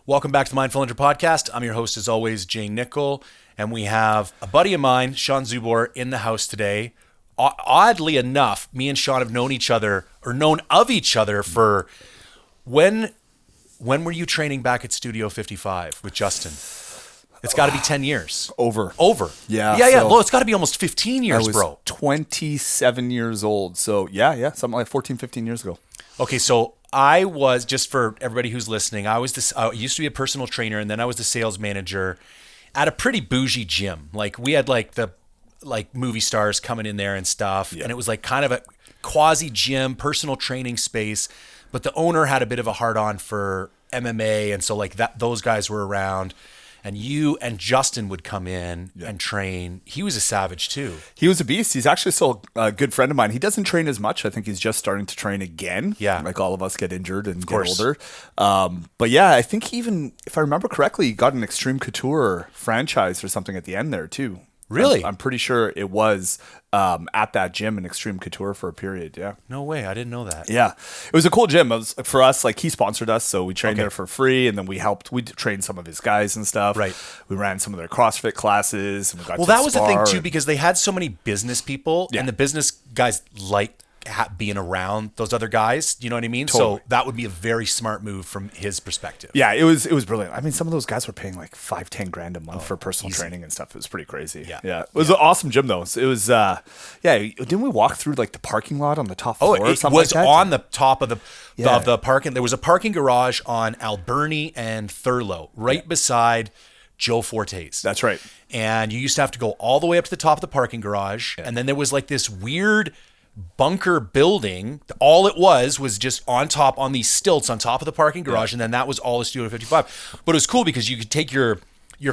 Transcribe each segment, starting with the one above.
Welcome back to the Mindful Hunter Podcast. I'm your host, as always, Jay Nichol, and we have a buddy of mine, Sean Zubor, in the house today. Oddly enough, me and Sean have known each other, or known of each other for when were you training back at Studio 55 with Justin? It's got to be 10 years. Over. Yeah. Yeah. Well, it's got to be almost 15 years, I was bro. 27 years old. So yeah, something like 14, 15 years ago. Okay, so I was, just for everybody who's listening, I used to be a personal trainer, and then I was the sales manager at a pretty bougie gym. Like, we had the movie stars coming in there and stuff, and it was like kind of a quasi gym, personal training space. But the owner had a bit of a hard on for MMA, and so those guys were around. And you and Justin would come in and train. He was a savage too. He was a beast. He's actually still a good friend of mine. He doesn't train as much. I think he's just starting to train again. Yeah. Like all of us get injured and get older. But yeah, I think even, if I remember correctly, he got an Extreme Couture franchise or something at the end there too. Really? I'm pretty sure it was at that gym in Extreme Couture for a period, yeah. No way, I didn't know that. Yeah. It was a cool gym. It was, for us, he sponsored us, so we trained there for free, and then we trained some of his guys and stuff. Right. We ran some of their CrossFit classes. And we got that was the thing too, because they had so many business people, and the business guys being around those other guys, you know what I mean? Totally. So that would be a very smart move from his perspective. Yeah, it was brilliant. I mean, some of those guys were paying $5-10 grand a month for personal training and stuff. It was pretty crazy. Yeah. It was an awesome gym though. It was didn't we walk through the parking lot on the top floor or something like that? It was on the top of the parking. There was a parking garage on Alberni and Thurlow, right beside Joe Forte's. That's right. And you used to have to go all the way up to the top of the parking garage, and then there was this weird bunker building. All it was just on these stilts on top of the parking garage, and then that was all the Studio 55. But it was cool because you could take your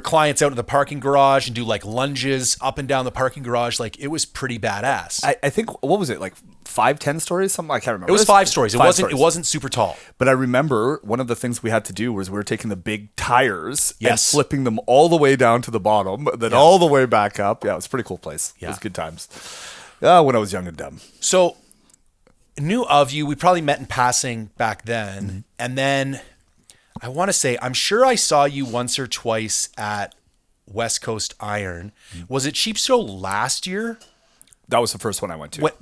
clients out to the parking garage and do lunges up and down the parking garage. It was pretty badass. I think, what was it, 5-10 stories? Something, I can't remember. It was 5 stories. It wasn't super tall. But I remember one of the things we had to do was we were taking the big tires and flipping them all the way down to the bottom, then all the way back up. Yeah, it was a pretty cool place. Yeah. It was good times. When I was young and dumb. So, knew of you. We probably met in passing back then. Mm-hmm. And then, I want to say, I'm sure I saw you once or twice at West Coast Iron. Mm-hmm. Was it Sheep Show last year? That was the first one I went to.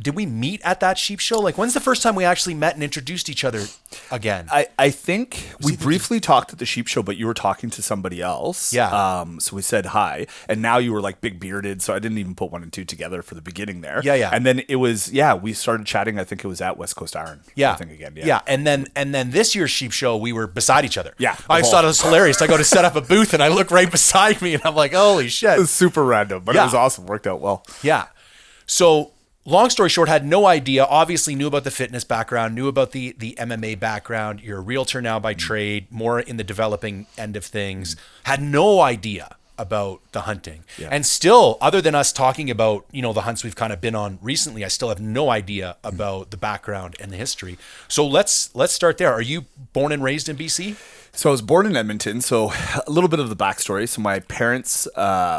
Did we meet at that Sheep Show? When's the first time we actually met and introduced each other again? I think we briefly talked at the Sheep Show, but you were talking to somebody else. Yeah. So we said hi, and now you were big bearded, so I didn't even put 1 and 2 together for the beginning there. Yeah. And then it was, we started chatting. I think it was at West Coast Iron. Yeah. I think again. Yeah. And then this year's Sheep Show, we were beside each other. Yeah. I just thought it was hilarious. I go to set up a booth, and I look right beside me, and I'm like, holy shit. It was super random, but it was awesome. Worked out well. Yeah. So, long story short, had no idea, obviously knew about the fitness background, knew about the MMA background. You're a realtor now by trade, more in the developing end of things. Had no idea about the hunting. Yeah. And still, other than us talking about, the hunts we've kind of been on recently, I still have no idea about the background and the history. So let's start there. Are you born and raised in BC? So I was born in Edmonton, so a little bit of the backstory. So my parents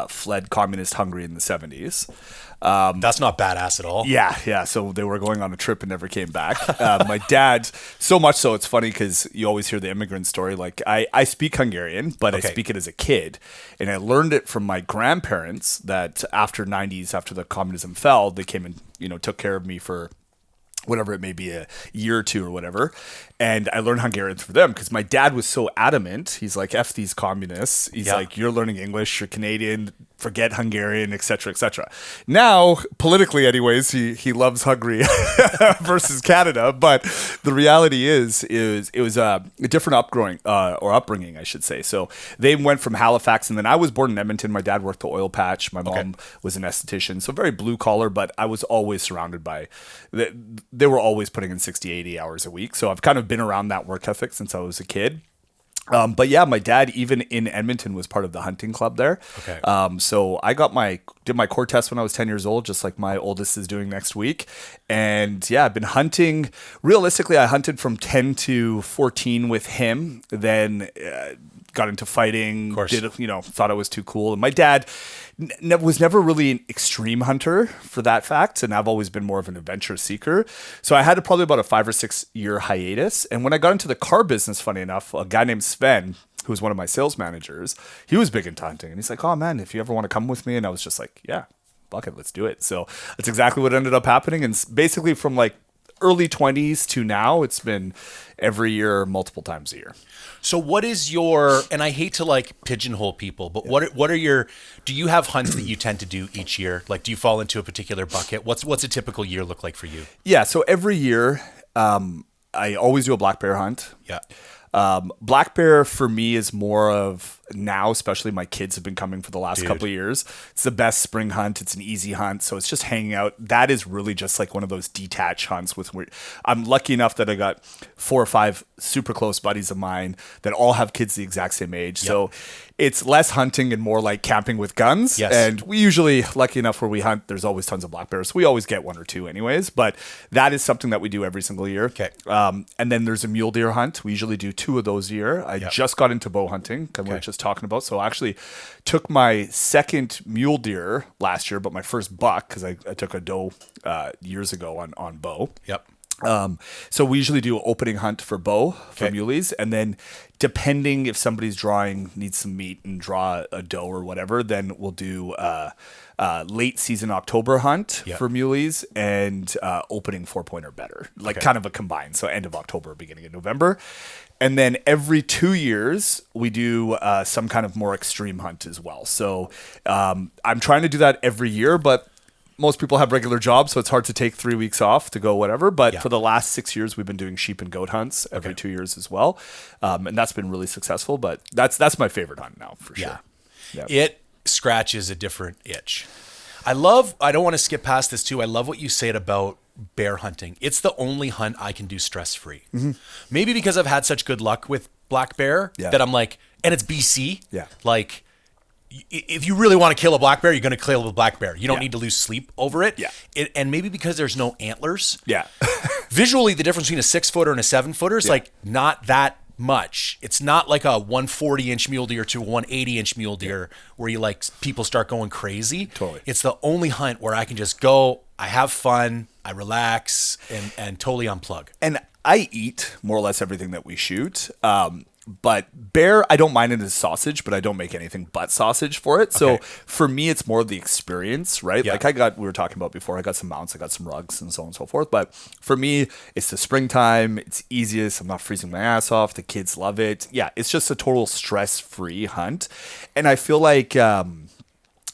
fled communist Hungary in the 70s. That's not badass at all. Yeah. So they were going on a trip and never came back. My dad, so much so, it's funny because you always hear the immigrant story. I speak Hungarian, but I speak it as a kid. And I learned it from my grandparents that after the communism fell, they came and, took care of me for whatever it may be, a year or two or whatever. And I learned Hungarian for them because my dad was so adamant. He's like, F these communists. He's like, you're learning English, you're Canadian, forget Hungarian, etc., etc. Now, politically anyways, he loves Hungary versus Canada. But the reality is it was a different upbringing, I should say. So they went from Halifax, and then I was born in Edmonton. My dad worked the oil patch. My mom was an esthetician. So very blue collar, but I was always surrounded by, they were always putting in 60, 80 hours a week. So I've kind of been around that work ethic since I was a kid. But yeah, my dad, even in Edmonton, was part of the hunting club there. Okay. So I did my core test when I was 10 years old, just like my oldest is doing next week. And yeah, I've been hunting. Realistically, I hunted from 10 to 14 with him. Then got into fighting, thought it was too cool. And my dad, was never really an extreme hunter for that fact, and I've always been more of an adventure seeker. So I had probably about a 5 or 6 year hiatus. And when I got into the car business, funny enough, a guy named Sven, who was one of my sales managers, he was big into hunting, and he's like, "Oh man, if you ever want to come with me," and I was just like, "Yeah, fuck it, let's do it." So that's exactly what ended up happening, and basically from like early 20s to now, it's been every year, multiple times a year. So what is your, and I hate to like pigeonhole people, but what are your, do you have hunts that you tend to do each year? Like, do you fall into a particular bucket? What's a typical year look like for you? Yeah, so every year, I always do a black bear hunt. Yeah. Black bear for me is more of now, especially my kids have been coming for the last couple of years. It's the best spring hunt. It's an easy hunt. So it's just hanging out. That is really just like one of those detached hunts I'm lucky enough that I got 4 or 5 super close buddies of mine that all have kids the exact same age. Yep. So it's less hunting and more like camping with guns. Yes. And we usually, lucky enough where we hunt, there's always tons of black bears. We always get 1 or 2 anyways, but that is something that we do every single year. Okay. And then there's a mule deer hunt. We usually do 2 of those a year. I just got into bow hunting, we were just talking about. So I actually took my second mule deer last year, but my first buck, because I took a doe years ago on bow. Yep. So we usually do an opening hunt for bow for muleys, and then depending if somebody's needs some meat and draw a doe or whatever, then we'll do late season October hunt for muleys and opening 4-point or better, like kind of a combined. So end of October, beginning of November. And then every 2 years, we do some kind of more extreme hunt as well. So I'm trying to do that every year, but most people have regular jobs, so it's hard to take 3 weeks off to go whatever. But for the last 6 years, we've been doing sheep and goat hunts every 2 years as well. And that's been really successful. But that's my favorite hunt now, for sure. Yeah. It scratches a different itch. I don't want to skip past this too. I love what you said about bear hunting. It's the only hunt I can do stress-free. Mm-hmm. Maybe because I've had such good luck with black bear that I'm like, and it's BC. Yeah. Like, if you really want to kill a black bear, you're going to kill a black bear. You don't need to lose sleep over it. Yeah. And maybe because there's no antlers. Yeah. Visually, the difference between a 6-footer and a 7-footer is like not that much. It's not like a 140-inch mule deer to a 180-inch mule deer where you like people start going crazy. Totally. It's the only hunt where I can just go, I have fun, I relax, and totally unplug. And I eat more or less everything that we shoot. But bear, I don't mind it as sausage, but I don't make anything but sausage for it. So for me, it's more of the experience, right? Yeah. Like we were talking about before, I got some mounts, I got some rugs and so on and so forth. But for me, it's the springtime. It's easiest. I'm not freezing my ass off. The kids love it. Yeah, it's just a total stress-free hunt. And I feel like, I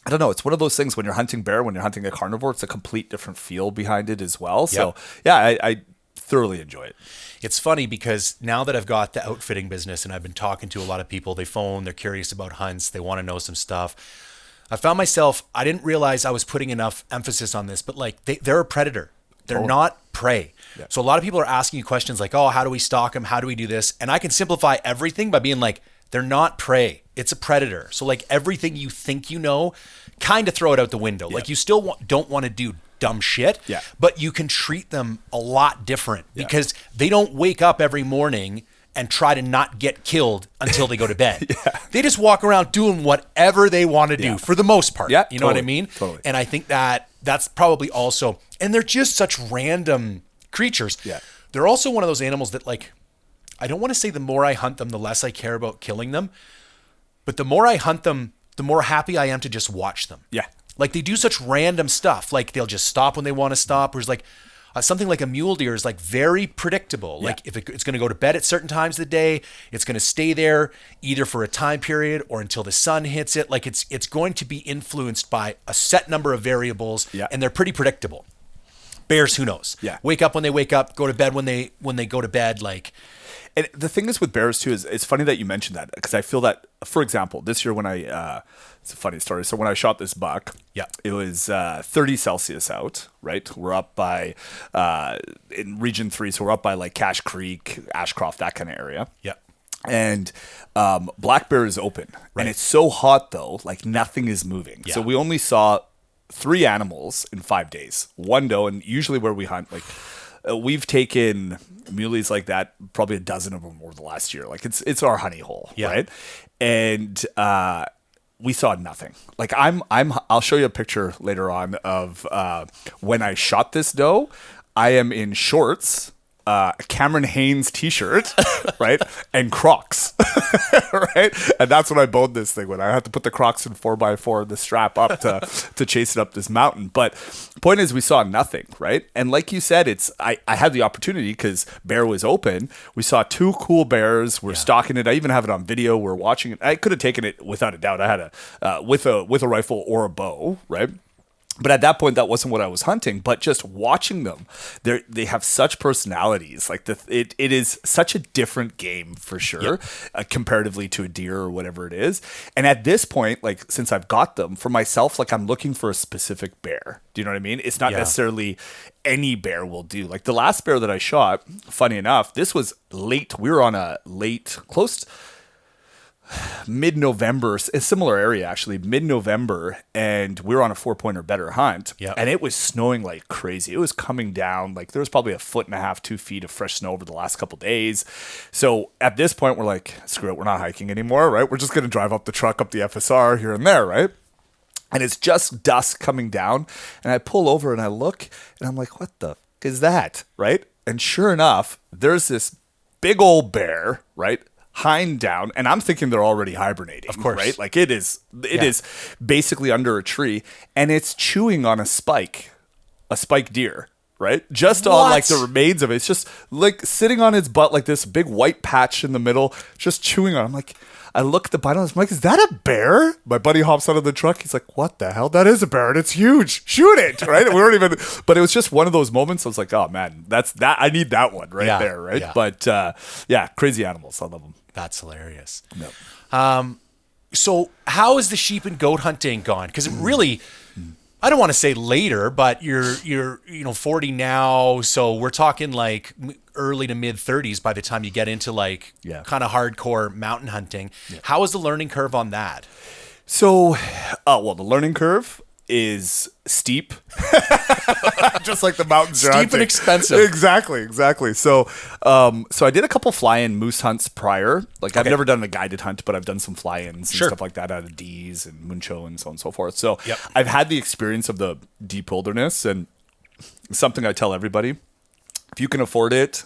don't know, it's one of those things when you're hunting bear, when you're hunting a carnivore, it's a complete different feel behind it as well. So I thoroughly enjoy it. It's funny because now that I've got the outfitting business and I've been talking to a lot of people, they phone, they're curious about hunts, they want to know some stuff. I found myself, I didn't realize I was putting enough emphasis on this, but like they're a predator. They're not prey. Yeah. So a lot of people are asking you questions like, oh, how do we stalk them? How do we do this? And I can simplify everything by being like, they're not prey. It's a predator. So like everything you think you know, kind of throw it out the window. Yeah. Like you still don't want to do dumb shit, but you can treat them a lot different because they don't wake up every morning and try to not get killed until they go to bed. They just walk around doing whatever they want to do for the most part. You know what I mean? Totally. And I think that's probably also, and they're just such random creatures. They're also one of those animals that like, I don't want to say the more I hunt them, the less I care about killing them, but the more I hunt them, the more happy I am to just watch them. Like they do such random stuff. Like they'll just stop when they want to stop. Whereas like something like a mule deer is like very predictable. Like if it's going to go to bed at certain times of the day, it's going to stay there either for a time period or until the sun hits it. Like it's going to be influenced by a set number of variables and they're pretty predictable. Bears, who knows? Wake up when they wake up, go to bed when they go to bed. Like, and the thing is with bears too, is it's funny that you mentioned that because I feel that, for example, this year when it's a funny story. So when I shot this buck, it was 30 Celsius out, right? We're up by, in region 3, so we're up by like Cache Creek, Ashcroft, that kind of area. And black bear is open. And it's so hot though, like nothing is moving. So we only saw 3 animals in 5 days. One doe, and usually where we hunt, like we've taken muleys like that, probably a dozen of them over the last year. Like it's our honey hole, right? And we saw nothing. Like I'll show you a picture later on of when I shot this doe. I am in shorts, a Cameron Hanes t-shirt, right, and Crocs, right, and that's when I boned this thing, when I had to put the Crocs in 4x4, the strap up to chase it up this mountain. But point is, we saw nothing, right, and like you said, I had the opportunity because bear was open. We saw 2 cool bears. We're stalking it. I even have it on video. We're watching it. I could have taken it without a doubt. I had with a rifle or a bow, right. But at that point, that wasn't what I was hunting. But just watching them, they have such personalities. Like it is such a different game for sure, comparatively to a deer or whatever it is. And at this point, like since I've got them for myself, like I'm looking for a specific bear. Do you know what I mean? It's not necessarily any bear will do. Like the last bear that I shot, funny enough, this was late. We were on a close mid-November, a similar area actually, mid-November, and we were on a 4-point or better hunt, and it was snowing like crazy. It was coming down, like there was probably 1.5 feet, 2 feet of fresh snow over the last couple of days. So at this point, we're like, screw it, we're not hiking anymore, right? We're just going to drive up the truck, up the FSR here and there, right? And it's just dusk coming down, and I pull over and I look, and I'm like, what the f- is that, right? And sure enough, there's this big old bear, right? Hind down, and I'm thinking they're already hibernating, of course, right? Like it is basically under a tree, and it's chewing on a spike deer, right? Just on like the remains of it. It's just like sitting on its butt, like this big white patch in the middle, just chewing on it. I'm like, I look at the bite on this, I'm like, is that a bear? My buddy hops out of the truck. He's like, what the hell? That is a bear, and it's huge. Shoot it, right? And we weren't even, but it was just one of those moments. I was like, oh man, that's that. I need that one right there, right? Yeah. But crazy animals. I love them. That's hilarious. Yep. So how is the sheep and goat hunting gone? Because really, I don't want to say later, but you're 40 now, so we're talking like early to mid 30s by the time you get into like kind of hardcore mountain hunting. Yeah. How is the learning curve on that? So, the learning curve is steep, just like the mountains. Steep and expensive. Exactly. So I did a couple fly-in moose hunts prior. Like I've never done a guided hunt, but I've done some fly-ins and stuff like that out of D's and Muncho and so on and so forth. So I've had the experience of the deep wilderness, and something I tell everybody: if you can afford it,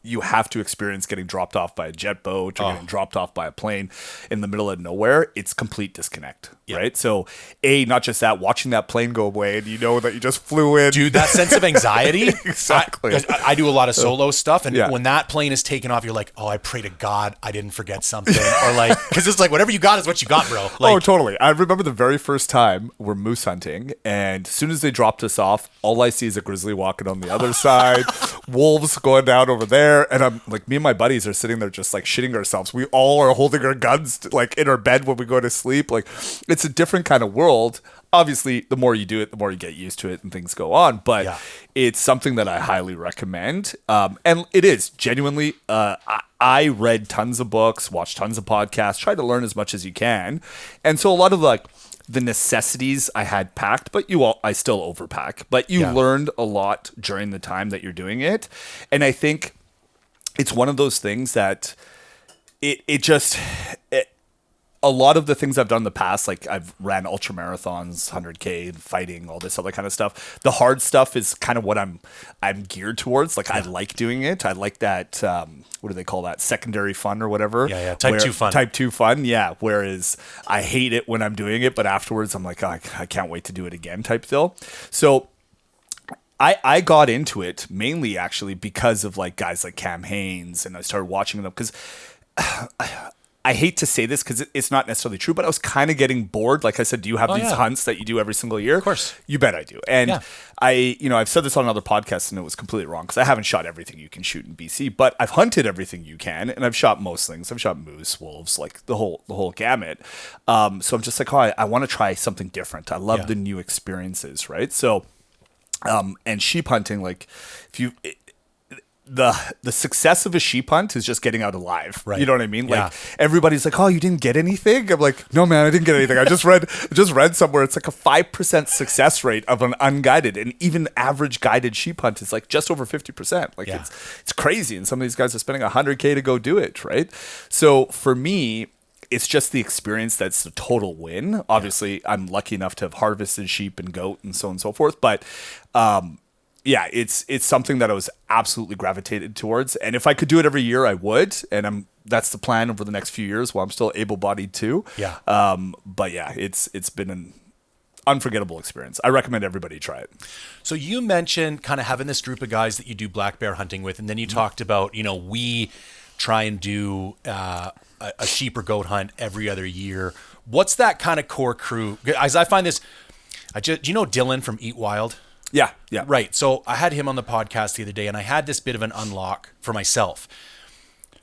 you have to experience getting dropped off by a jet boat or getting dropped off by a plane in the middle of nowhere. It's complete disconnect, right? So, not just that, watching that plane go away and you know that you just flew in. Dude, that sense of anxiety. Exactly. I do a lot of solo stuff, and when that plane is taken off, you're like, oh, I pray to God I didn't forget something. Or like, because it's like, whatever you got is what you got, bro. Like, totally. I remember the very first time we're moose hunting, and as soon as they dropped us off, all I see is a grizzly walking on the other side, wolves going down over there. And I'm like, me and my buddies are sitting there just like shitting ourselves. We all are holding our guns like in our bed when we go to sleep. Like it's a different kind of world. Obviously, the more you do it, the more you get used to it and things go on. But it's something that I highly recommend. And it is genuinely, I read tons of books, watched tons of podcasts, try to learn as much as you can. And so a lot of like the necessities I had packed, but I still overpack. But you learned a lot during the time that you're doing it. And I think it's one of those things that a lot of the things I've done in the past, like I've ran ultra marathons, 100K, fighting, all this other kind of stuff. The hard stuff is kind of what I'm geared towards. Like I like doing it. I like that. What do they call that? Secondary fun or whatever. Yeah. Type 2 fun. Type 2 fun. Yeah. Whereas I hate it when I'm doing it, but afterwards I'm like, oh, I can't wait to do it again type deal. So I got into it mainly actually because of like guys like Cam Hanes, and I started watching them because I hate to say this because it's not necessarily true, but I was kind of getting bored. Like I said, do you have these hunts that you do every single year? Of course. You bet I do. And I've said this on another podcast and it was completely wrong because I haven't shot everything you can shoot in BC, but I've hunted everything you can, and I've shot most things. I've shot moose, wolves, like the whole gamut. So I'm just like, I want to try something different. I love the new experiences, right? So and sheep hunting, like if you the success of a sheep hunt is just getting out alive. Right. You know what I mean? Like everybody's like, oh, you didn't get anything? I'm like, no, man, I didn't get anything. I just read somewhere it's like a 5% success rate of an unguided, and even average guided sheep hunt is like just over 50%. Like it's crazy. And some of these guys are spending $100K to go do it. Right. So for me, it's just the experience that's the total win. Obviously, I'm lucky enough to have harvested sheep and goat and so on and so forth. But yeah, it's something that I was absolutely gravitated towards. And if I could do it every year, I would. And that's the plan over the next few years while I'm still able-bodied too. Yeah. But yeah, it's been an unforgettable experience. I recommend everybody try it. So you mentioned kind of having this group of guys that you do black bear hunting with, and then you talked about, we try and do a sheep or goat hunt every other year. What's that kind of core crew? As I find this, do you know Dylan from Eat Wild? Yeah. Right. So I had him on the podcast the other day, and I had this bit of an unlock for myself.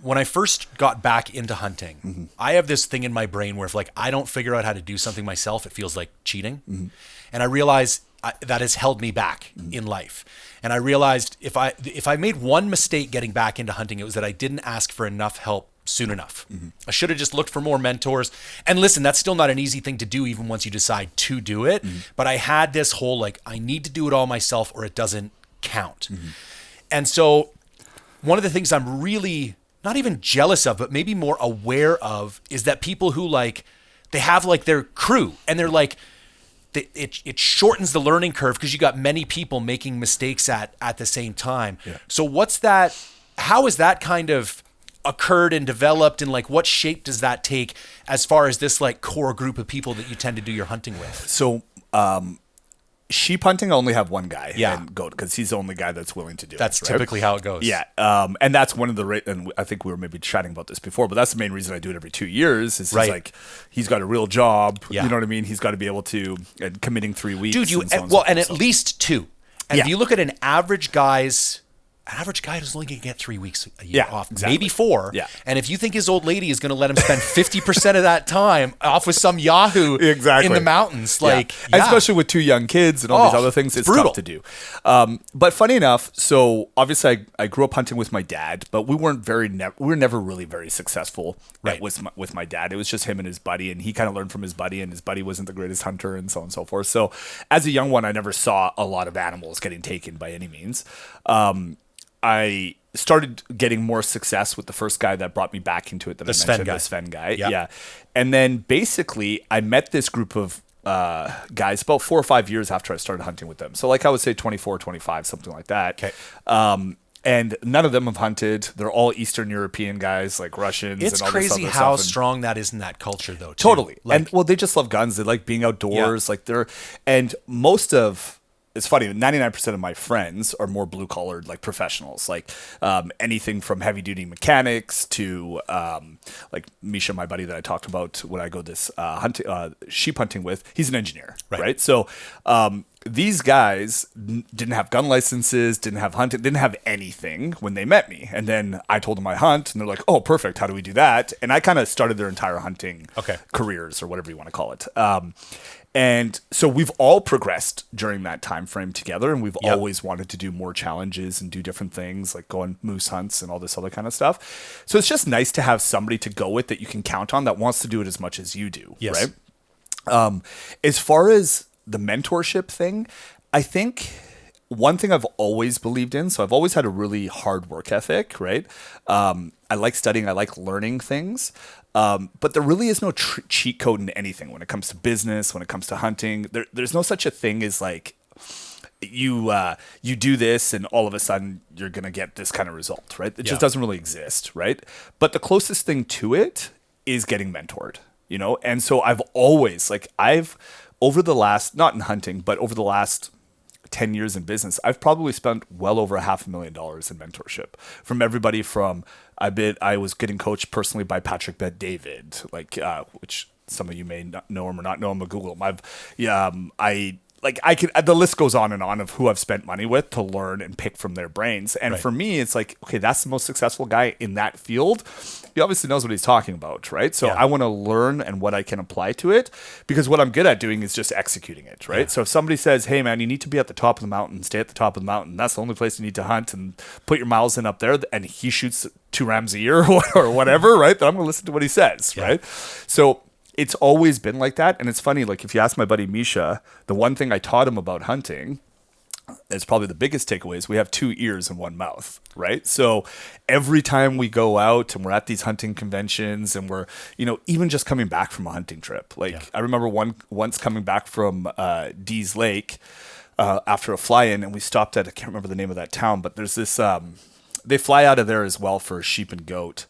When I first got back into hunting, I have this thing in my brain where if I don't figure out how to do something myself, it feels like cheating. And I realized that has held me back in life. And I realized if I made one mistake getting back into hunting, it was that I didn't ask for enough help soon enough. I should have just looked for more mentors. And listen, that's still not an easy thing to do even once you decide to do it. But I had this whole I need to do it all myself or it doesn't count. And so one of the things I'm really not even jealous of, but maybe more aware of is that people who they have their crew and they're it shortens the learning curve because you got many people making mistakes at the same time. Yeah. So what's that? How has that kind of occurred and developed, and what shape does that take as far as this core group of people that you tend to do your hunting with? So, sheep hunting, I only have one guy. Yeah. And goat, because he's the only guy that's willing to do that's it. That's typically how it goes. Yeah. And that's one of the, and I think we were maybe chatting about this before, but that's the main reason I do it every 2 years is he's got a real job. Yeah. You know what I mean? He's got to be able to, and committing 3 weeks. Dude, and at least 2. And if you look at an average guy's, is only going to get 3 weeks a year off, maybe 4. Yeah. And if you think his old lady is going to let him spend 50% of that time off with some Yahoo in the mountains, especially with 2 young kids and all these other things, it's brutal tough to do. But funny enough, so obviously I grew up hunting with my dad, but we were never really very successful with my dad. It was just him and his buddy, and he kind of learned from his buddy, and his buddy wasn't the greatest hunter, and so on and so forth. So as a young one, I never saw a lot of animals getting taken by any means. I started getting more success with the first guy that brought me back into it that I mentioned, the Sven guy. Yeah. And then basically I met this group of guys about 4 or 5 years after I started hunting with them. So I would say 24, 25, something like that. Okay. And none of them have hunted. They're all Eastern European guys, like Russians. It's and all crazy this how stuff. strong that is in that culture, though. Too. Totally. And they just love guns. They like being outdoors. It's funny, 99% of my friends are more blue-collared, professionals, anything from heavy-duty mechanics to, Misha, my buddy that I talked about when I go this sheep hunting with, he's an engineer, right? So these guys didn't have gun licenses, didn't have anything when they met me. And then I told them I hunt, and they're like, oh, perfect, how do we do that? And I kind of started their entire hunting careers, or whatever you want to call it. And so we've all progressed during that time frame together, and we've always wanted to do more challenges and do different things, like go on moose hunts and all this other kind of stuff. So it's just nice to have somebody to go with that you can count on that wants to do it as much as you do, right? As far as the mentorship thing, I think one thing I've always believed in, so I've always had a really hard work ethic, right? I like studying, I like learning things. But there really is no cheat code in anything when it comes to business, when it comes to hunting. There's no such a thing as you do this and all of a sudden you're going to get this kind of result, right? It just doesn't really exist, right? But the closest thing to it is getting mentored, And so I've always, over the last, not in hunting, but over the last 10 years in business, I've probably spent well over $500,000 in mentorship from everybody from, I was getting coached personally by Patrick Bet-David, which some of you may not know him or not know him, but Google him. The list goes on and on of who I've spent money with to learn and pick from their brains. And for me, it's okay, that's the most successful guy in that field. He obviously knows what he's talking about, right? So I want to learn and what I can apply to it, because what I'm good at doing is just executing it, right? Yeah. So if somebody says, hey man, you need to be at the top of the mountain, stay at the top of the mountain, that's the only place you need to hunt, and put your miles in up there, and he shoots 2 rams a year or whatever, right? Then I'm going to listen to what he says, right? So it's always been like that. And it's funny, if you ask my buddy Misha, the one thing I taught him about hunting it's probably the biggest takeaway is we have 2 ears and 1 mouth, right? So every time we go out and we're at these hunting conventions and we're, even just coming back from a hunting trip. Like I remember once coming back from Dees Lake after a fly-in, and we stopped at, I can't remember the name of that town, but there's this, they fly out of there as well for sheep and goat.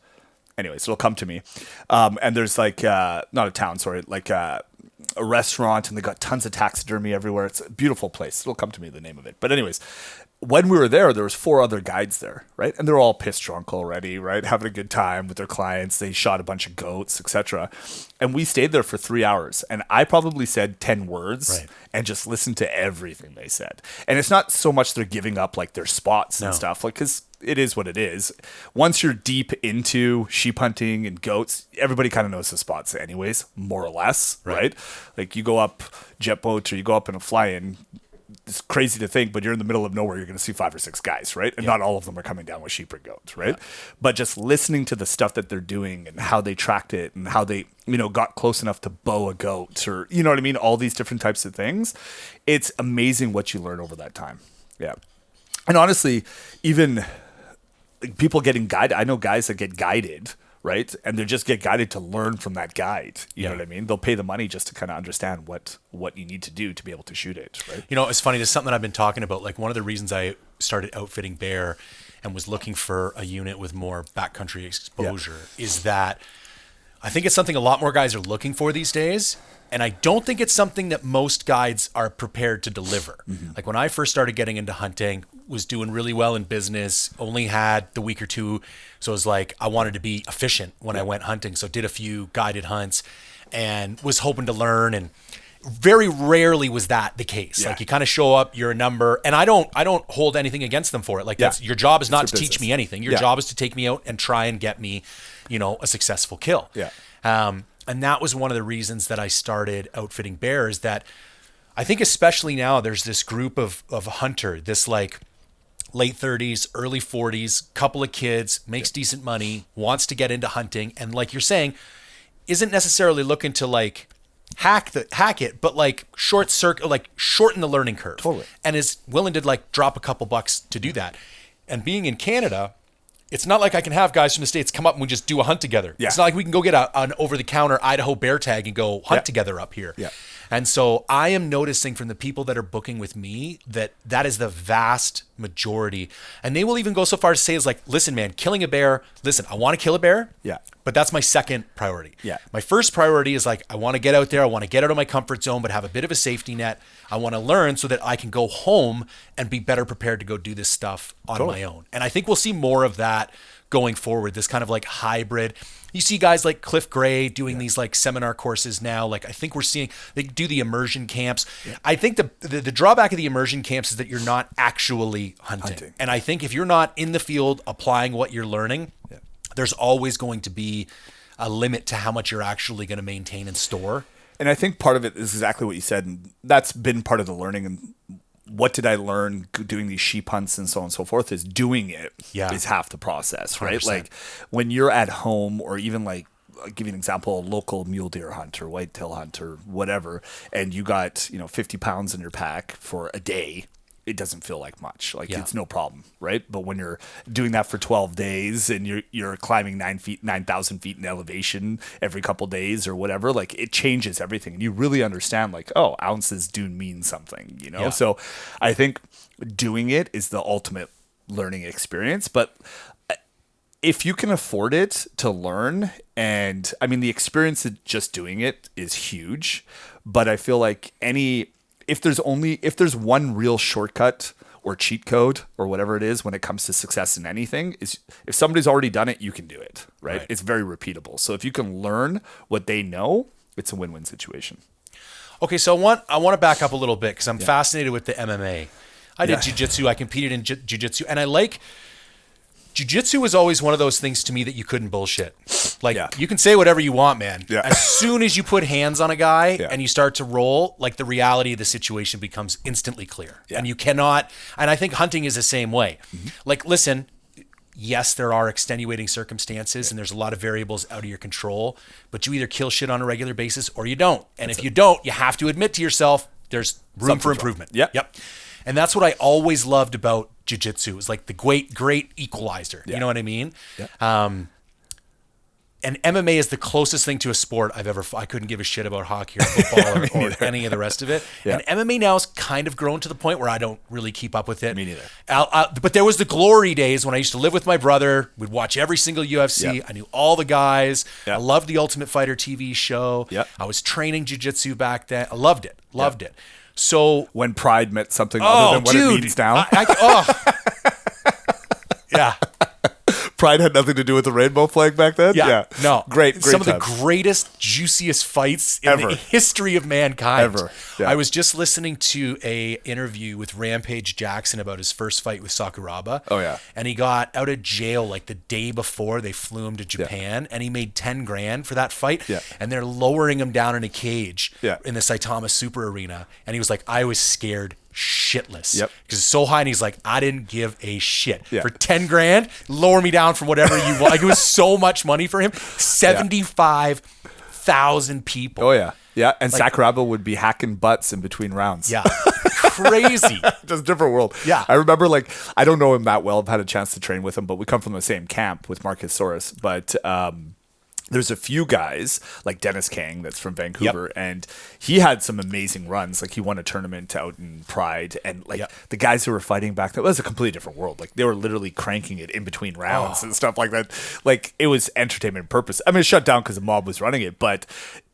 Anyways, it'll come to me. And there's like, not a town, sorry, like a restaurant, and they got tons of taxidermy everywhere. It's a beautiful place. It'll come to me, the name of it. But anyways, when we were there was 4 other guides there, right? And they're all pissed drunk already, right? Having a good time with their clients. They shot a bunch of goats, etc. And we stayed there for 3 hours. And I probably said 10 words and just listened to everything they said. And it's not so much they're giving up like their spots and stuff, like, because it is what it is. Once you're deep into sheep hunting and goats, everybody kind of knows the spots anyways, more or less, right? Like you go up jet boat or you go up in a fly-in, it's crazy to think, but you're in the middle of nowhere, you're going to see 5 or 6 guys, right? And not all of them are coming down with sheep or goats, right? But just listening to the stuff that they're doing and how they tracked it and how they, got close enough to bow a goat, or, you know what I mean? All these different types of things. It's amazing what you learn over that time. Yeah. And honestly, even people getting guided, I know guys that get guided, right? And they just get guided to learn from that guide. You know what I mean? They'll pay the money just to kind of understand what you need to do to be able to shoot it, right? It's funny. There's something I've been talking about. Like one of the reasons I started outfitting bear and was looking for a unit with more backcountry exposure is that I think it's something a lot more guys are looking for these days. And I don't think it's something that most guides are prepared to deliver. Like when I first started getting into hunting, was doing really well in business, only had the week or two. So it was like, I wanted to be efficient when I went hunting. So did a few guided hunts and was hoping to learn. And very rarely was that the case. Like you kind of show up, you're a number, and I don't hold anything against them for it. Like that's your job is not to teach me anything. Your job is to take me out and try and get me, a successful kill. And that was one of the reasons that I started outfitting bears. That I think especially now there's this group of a hunter, this like late 30s, early 40s, couple of kids, makes decent money, wants to get into hunting, and like you're saying, isn't necessarily looking to like hack it, but like shorten the learning curve. Totally. And is willing to like drop a couple bucks to do that. And being in Canada, it's not like I can have guys from the States come up and we just do a hunt together. It's not like we can go get an over-the-counter Idaho bear tag and go hunt together up here. And so I am noticing from the people that are booking with me that is the vast majority. And they will even go so far as to say is like, listen, man, killing a bear, listen, I want to kill a bear, but that's my second priority. My first priority is like, I want to get out there, I want to get out of my comfort zone, but have a bit of a safety net. I want to learn so that I can go home and be better prepared to go do this stuff on my own. And I think we'll see more of that going forward, this kind of like hybrid. You see guys like Cliff Gray doing these like seminar courses now. Like I think we're seeing, they do the immersion camps. I think the drawback of the immersion camps is that you're not actually hunting. And I think if you're not in the field applying what you're learning, there's always going to be a limit to how much you're actually going to maintain and store. And I think part of it is exactly what you said. And that's been part of the learning. And what did I learn doing these sheep hunts and so on and so forth is doing it is half the process, right? 100%. Like when you're at home, or even like, I'll give you an example, a local mule deer hunt or whitetail hunt or whatever, and you got, 50 pounds in your pack for a day, it doesn't feel like much. Like it's no problem, right? But when you're doing that for 12 days and you're climbing 9,000 feet in elevation every couple days or whatever, like it changes everything. And you really understand like, oh, ounces do mean something, So I think doing it is the ultimate learning experience. But if you can afford it to learn, and I mean, the experience of just doing it is huge, but I feel like if there's one real shortcut or cheat code or whatever it is when it comes to success in anything, is if somebody's already done it, you can do it, right? It's very repeatable. So if you can learn what they know, it's a win-win situation. Okay, so I want to back up a little bit because I'm fascinated with the MMA. I did jiu-jitsu, I competed in jiu-jitsu, and I like jiu-jitsu was always one of those things to me that you couldn't bullshit. Like you can say whatever you want, man. As soon as you put hands on a guy and you start to roll, like the reality of the situation becomes instantly clear. And you cannot, and I think hunting is the same way. Like, listen, yes, there are extenuating circumstances and there's a lot of variables out of your control, but you either kill shit on a regular basis or you don't. And if you don't, you have to admit to yourself, there's room for improvement. Yep. And that's what I always loved about jiu-jitsu. It was like the great equalizer. Yeah. You know what I mean? Yeah. And MMA is the closest thing to a sport I've ever. I couldn't give a shit about hockey or football or any of the rest of it. Yeah. And MMA now has kind of grown to the point where I don't really keep up with it. Me neither. But there was the glory days when I used to live with my brother. We'd watch every single UFC. Yep. I knew all the guys. Yep. I loved the Ultimate Fighter TV show. Yep. I was training jiu-jitsu back then. I loved it. Loved it. So when pride meant something other than what it means now. Yeah. Pride had nothing to do with the rainbow flag back then? Yeah. No. Great Some of times. the greatest, juiciest fights in Ever. the history of mankind. Ever. Yeah. I was just listening to a interview with Rampage Jackson about his first fight with Sakuraba. Oh, yeah. And he got out of jail like the day before they flew him to Japan, and he made 10 grand for that fight. Yeah. And they're lowering him down in a cage in the Saitama Super Arena. And he was like, I was scared shitless. Yep. Because it's so high, and he's like, I didn't give a shit. Yeah. For 10 grand, lower me down from whatever you want. Like, it was so much money for him. 75,000 people. Oh, yeah. Yeah, and Sakuraba would be hacking butts in between rounds. Yeah. Crazy. Just a different world. Yeah. I remember, I don't know him that well. I've had a chance to train with him, but we come from the same camp with Marcus Soros. But there's a few guys like Dennis Kang that's from Vancouver, and he had some amazing runs. Like he won a tournament out in Pride, and the guys who were fighting back then, it was a completely different world. Like they were literally cranking it in between rounds and stuff like that. Like it was entertainment purpose. I mean, it shut down because the mob was running it, but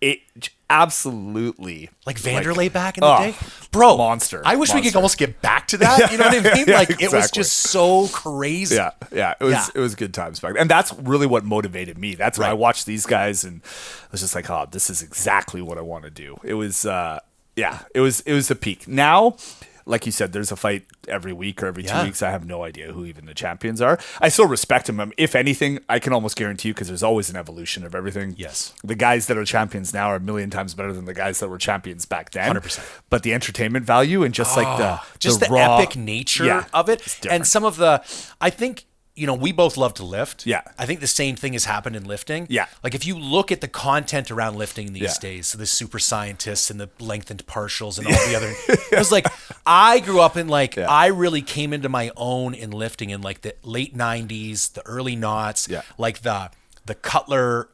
it absolutely like Vanderlei back in the day, bro. Monster. I wish we could almost get back to that. You know what I mean? Like exactly. It was just so crazy. Yeah. It was good times back then. And that's really what motivated me. That's why I watched these guys and I was just like, oh, this is exactly what I want to do. It was it was the peak. Now, like you said, there's a fight every week or every 2 weeks. I have no idea who even the champions are. I still respect them. If anything, I can almost guarantee you, because there's always an evolution of everything. Yes. The guys that are champions now are a million times better than the guys that were champions back then. 100%. But the entertainment value and just the raw, epic nature of it. And some of I think, we both love to lift. Yeah. I think the same thing has happened in lifting. Yeah. Like if you look at the content around lifting these days, so the super scientists and the lengthened partials and all the other, it was like, I grew up in I really came into my own in lifting in like the late 90s, the early noughts, like the Cutler,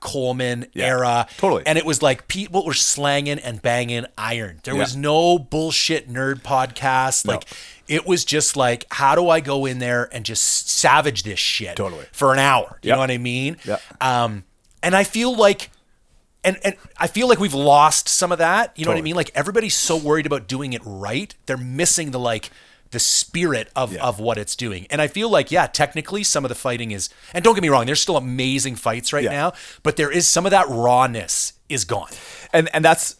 Coleman era. Totally. And it was like people were slanging and banging iron. There was no bullshit nerd podcast. No. Like it was just like, how do I go in there and just savage this shit for an hour? You know what I mean? Yeah. And I feel like, and I feel like we've lost some of that. You know what I mean? Like everybody's so worried about doing it right. They're missing the spirit of what it's doing. And I feel like, technically some of the fighting is, and don't get me wrong, there's still amazing fights right now, but there is some of that rawness is gone. And that's,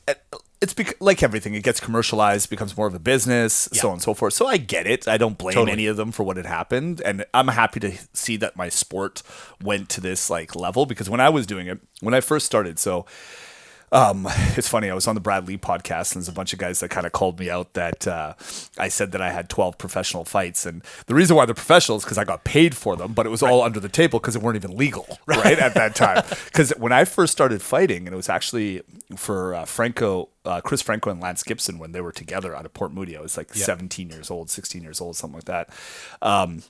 it's like everything, it gets commercialized, becomes more of a business, so on and so forth. So I get it. I don't blame any of them for what had happened. And I'm happy to see that my sport went to this level, because when I was doing it, when I first started, it's funny, I was on the Brad Lee podcast, and there's a bunch of guys that kind of called me out that I said that I had 12 professional fights. And the reason why they're professional is because I got paid for them, but it was all under the table because they weren't even legal, right, at that time. Because when I first started fighting, and it was actually for Chris Franco and Lance Gibson when they were together out of Port Moody. I was 17 years old, 16 years old, something like that.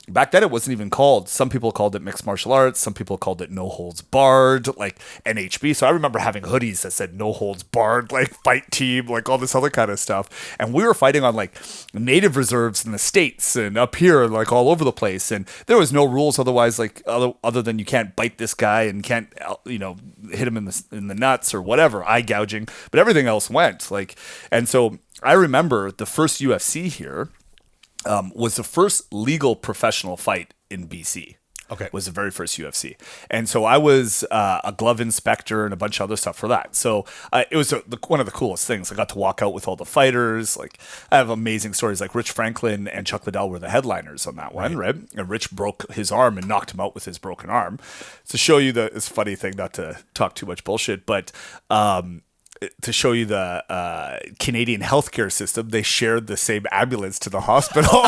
Back then, it wasn't even called. Some people called it mixed martial arts. Some people called it no holds barred, like NHB. So I remember having hoodies that said no holds barred, fight team, all this other kind of stuff. And we were fighting on native reserves in the States and up here, all over the place. And there was no rules otherwise, other than you can't bite this guy and can't, hit him in the nuts or whatever, eye gouging. But everything else went. And so I remember the first UFC here was the first legal professional fight in BC. Okay. Was the very first UFC. And so I was a glove inspector and a bunch of other stuff for that. So it was one of the coolest things. I got to walk out with all the fighters. I have amazing stories. Rich Franklin and Chuck Liddell were the headliners on that one, right? And Rich broke his arm and knocked him out with his broken arm. To show you this funny thing, not to talk too much bullshit, but to show you the Canadian healthcare system, they shared the same ambulance to the hospital.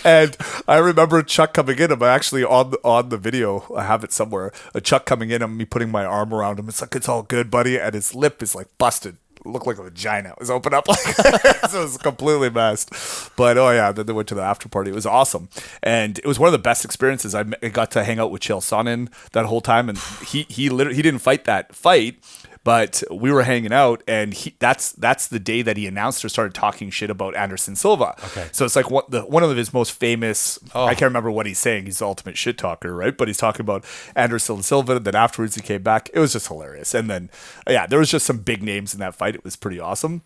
And I remember Chuck coming in. I'm actually on the video. I have it somewhere. Chuck coming in and me putting my arm around him. It's like, it's all good, buddy. And his lip is busted. looked like a vagina. It was open up like so it was completely messed. But oh yeah, then they went to the after party. It was awesome, and it was one of the best experiences. I got to hang out with Chael Sonnen that whole time, and he literally he didn't fight that fight. But we were hanging out, and that's the day that he announced or started talking shit about Anderson Silva. Okay. So it's like one of his most famous, I can't remember what he's saying. He's the ultimate shit talker, right? But he's talking about Anderson Silva. Then afterwards he came back. It was just hilarious. And then, yeah, there was just some big names in that fight. It was pretty awesome.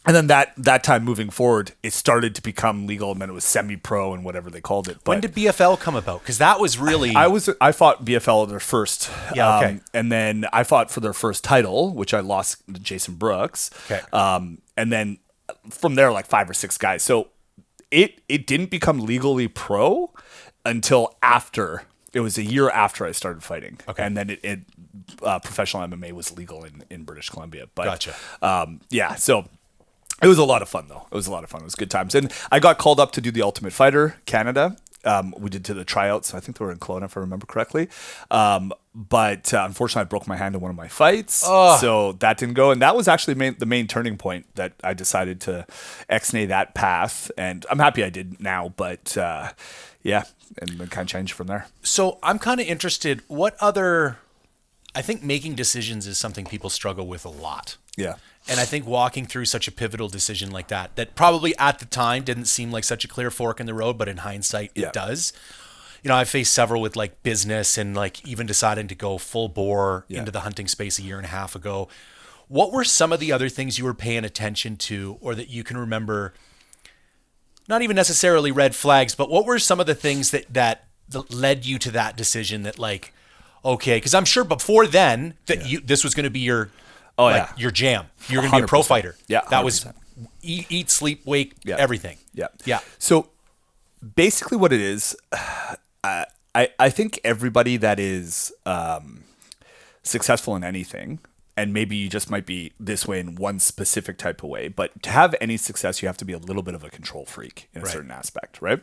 And then that time moving forward, it started to become legal, and then it was semi-pro and whatever they called it. But when did BFL come about? Because that was really... I fought BFL at their first. Yeah, okay. And then I fought for their first title, which I lost to Jason Brooks. Okay. And then from there, like 5 or 6 guys. So it didn't become legally pro until after. It was a year after I started fighting. Okay. And then it professional MMA was legal in British Columbia. But, gotcha. Yeah, so... It was a lot of fun, though. It was a lot of fun. It was good times. And I got called up to do the Ultimate Fighter Canada. We did to the tryouts. I think they were in Kelowna, if I remember correctly. But unfortunately, I broke my hand in one of my fights. So that didn't go. And that was actually the main turning point that I decided to ex-nay that path. And I'm happy I did now. But yeah, and then kind of changed from there. So I'm kind of interested, what other... I think making decisions is something people struggle with a lot. Yeah. And I think walking through such a pivotal decision like that probably at the time didn't seem like such a clear fork in the road, but in hindsight, it does. You know, I faced several with like business and like even deciding to go full bore into the hunting space a year and a half ago. What were some of the other things you were paying attention to, or that you can remember, not even necessarily red flags, but what were some of the things that led you to that decision that like, okay, because I'm sure before then that this was going to be your jam. You're going to be a pro fighter. Yeah, 100%. That was eat, sleep, wake, everything. Yeah. So basically, what it is, I think everybody that is successful in anything, and maybe you just might be this way in one specific type of way, but to have any success, you have to be a little bit of a control freak in a certain aspect, right?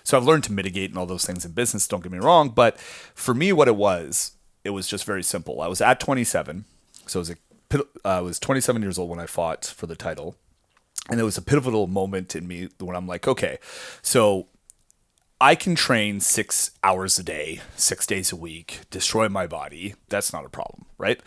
So I've learned to mitigate and all those things in business, don't get me wrong, but for me, what it was just very simple. I was at 27, so I was 27 years old when I fought for the title, and it was a pivotal moment in me when I'm like, okay, so I can train 6 hours a day, 6 days a week, destroy my body. That's not a problem, right?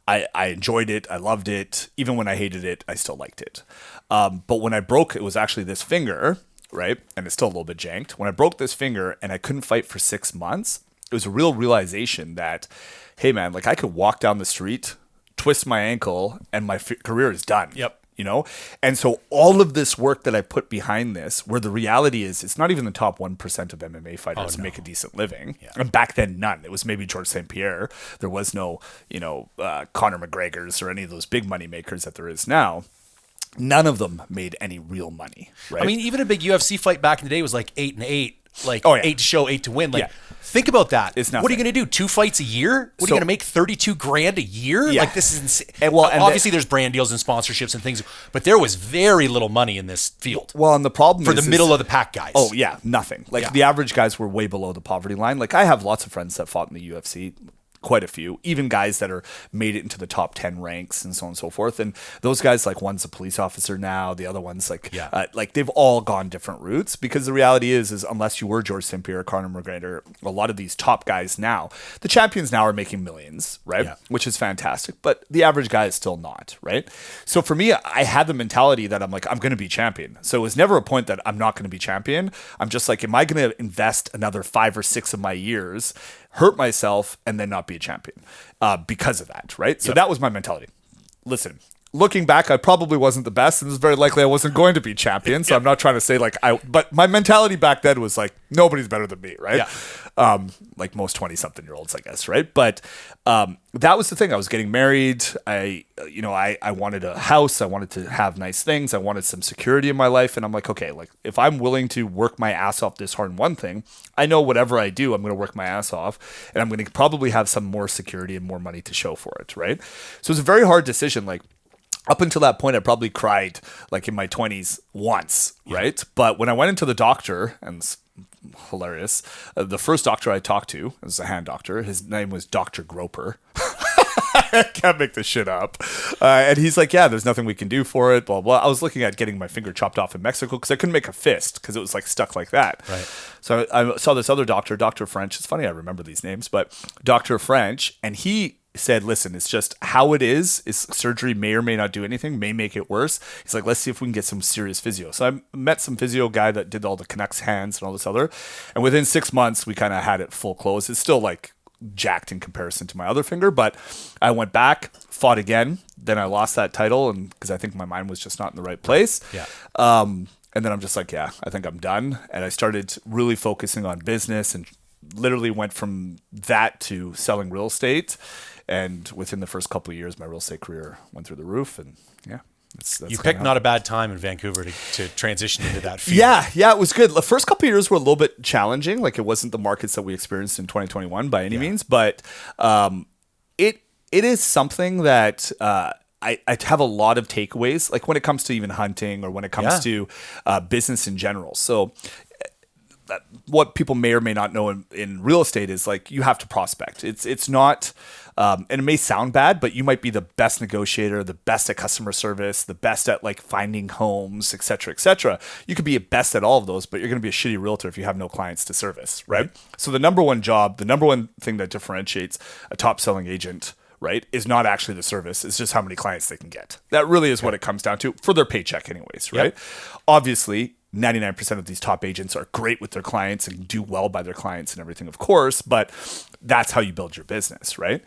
I enjoyed it. I loved it. Even when I hated it, I still liked it. But when I broke, it was actually this finger, right? And it's still a little bit janked. When I broke this finger and I couldn't fight for 6 months, it was a real realization that, hey man, like I could walk down the street, twist my ankle, and my career is done. Yep. You know? And so all of this work that I put behind this, where the reality is it's not even the top 1% of MMA fighters who make a decent living. Yeah. And back then, none. It was maybe George St. Pierre. There was no, Conor McGregor's or any of those big money makers that there is now. None of them made any real money. Right? I mean, even a big UFC fight back in the day was like 8-8. Like 8 to show, 8 to win. Like, think about that. What are you going to do? 2 fights a year? What are you going to make? $32,000 a year? Yeah. Like, this is insane. And obviously, there's brand deals and sponsorships and things, but there was very little money in this field. Well, and the problem for the middle of the pack guys. Oh yeah, nothing. Like the average guys were way below the poverty line. Like I have lots of friends that fought in the UFC. Quite a few, even guys that are made it into the top 10 ranks and so on and so forth. And those guys, like one's a police officer now, the other one's like they've all gone different routes, because the reality is unless you were George St. Pierre, Conor McGregor, a lot of these top guys now, the champions now are making millions, right? Yeah. Which is fantastic, but the average guy is still not, right? So for me, I had the mentality that I'm like, I'm going to be champion. So it was never a point that I'm not going to be champion. I'm just like, am I going to invest another 5 or 6 of my years, hurt myself, and then not be a champion because of that, right? So that was my mentality. Listen, looking back, I probably wasn't the best, and it's very likely I wasn't going to be champion. So I'm not trying to say but my mentality back then was like, nobody's better than me, right? Yeah. Like most 20-something-year-olds, I guess, right? But that was the thing. I was getting married. I wanted a house. I wanted to have nice things. I wanted some security in my life. And I'm like, okay, like if I'm willing to work my ass off this hard in one thing, I know whatever I do, I'm going to work my ass off, and I'm going to probably have some more security and more money to show for it, right? So it's a very hard decision. Like, up until that point, I probably cried like in my 20s once, right? But when I went into the doctor, and it's hilarious, the first doctor I talked to was a hand doctor. His name was Dr. Groper. I can't make this shit up. And he's like, yeah, there's nothing we can do for it, blah, blah. I was looking at getting my finger chopped off in Mexico because I couldn't make a fist because it was like stuck like that. Right. So I saw this other doctor, Dr. French. It's funny, I remember these names, but Dr. French, and he said, listen, it's just how it is surgery may or may not do anything, may make it worse. He's like, let's see if we can get some serious physio. So I met some physio guy that did all the Canucks hands and all this other. And within 6 months, we kind of had it full close. It's still like jacked in comparison to my other finger, but I went back, fought again. Then I lost that title, and because I think my mind was just not in the right place. Yeah. And then I'm just like, yeah, I think I'm done. And I started really focusing on business and literally went from that to selling real estate. And within the first couple of years, my real estate career went through the roof. And yeah, that's you picked not a bad time in Vancouver to transition into that field. Yeah, it was good. The first couple of years were a little bit challenging. Like it wasn't the markets that we experienced in 2021 by any means, but it is something that I have a lot of takeaways. Like when it comes to even hunting or when it comes to business in general. So what people may or may not know in real estate is like you have to prospect. It's not, and it may sound bad, but you might be the best negotiator, the best at customer service, the best at like finding homes, et cetera, et cetera. You could be a best at all of those, but you're going to be a shitty realtor if you have no clients to service, right? So the number one thing that differentiates a top selling agent, right, is not actually the service. It's just how many clients they can get. That really is what it comes down to for their paycheck anyways, right? Obviously, 99% of these top agents are great with their clients and do well by their clients and everything, of course, but that's how you build your business, right?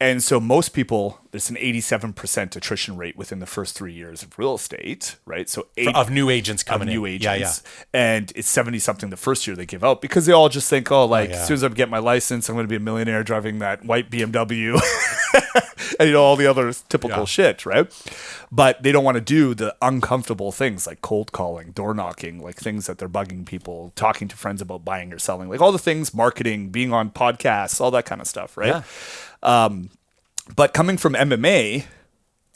And so most people, there's an 87% attrition rate within the first 3 years of real estate, right? So of new agents coming in. New agents. Yeah. And it's 70 something the first year they give out because they all just think, as soon as I get my license, I'm going to be a millionaire driving that white BMW and all the other typical shit, right? But they don't want to do the uncomfortable things like cold calling, door knocking, like things that they're bugging people, talking to friends about buying or selling, like all the things, marketing, being on podcasts, all that kind of stuff, right? But coming from MMA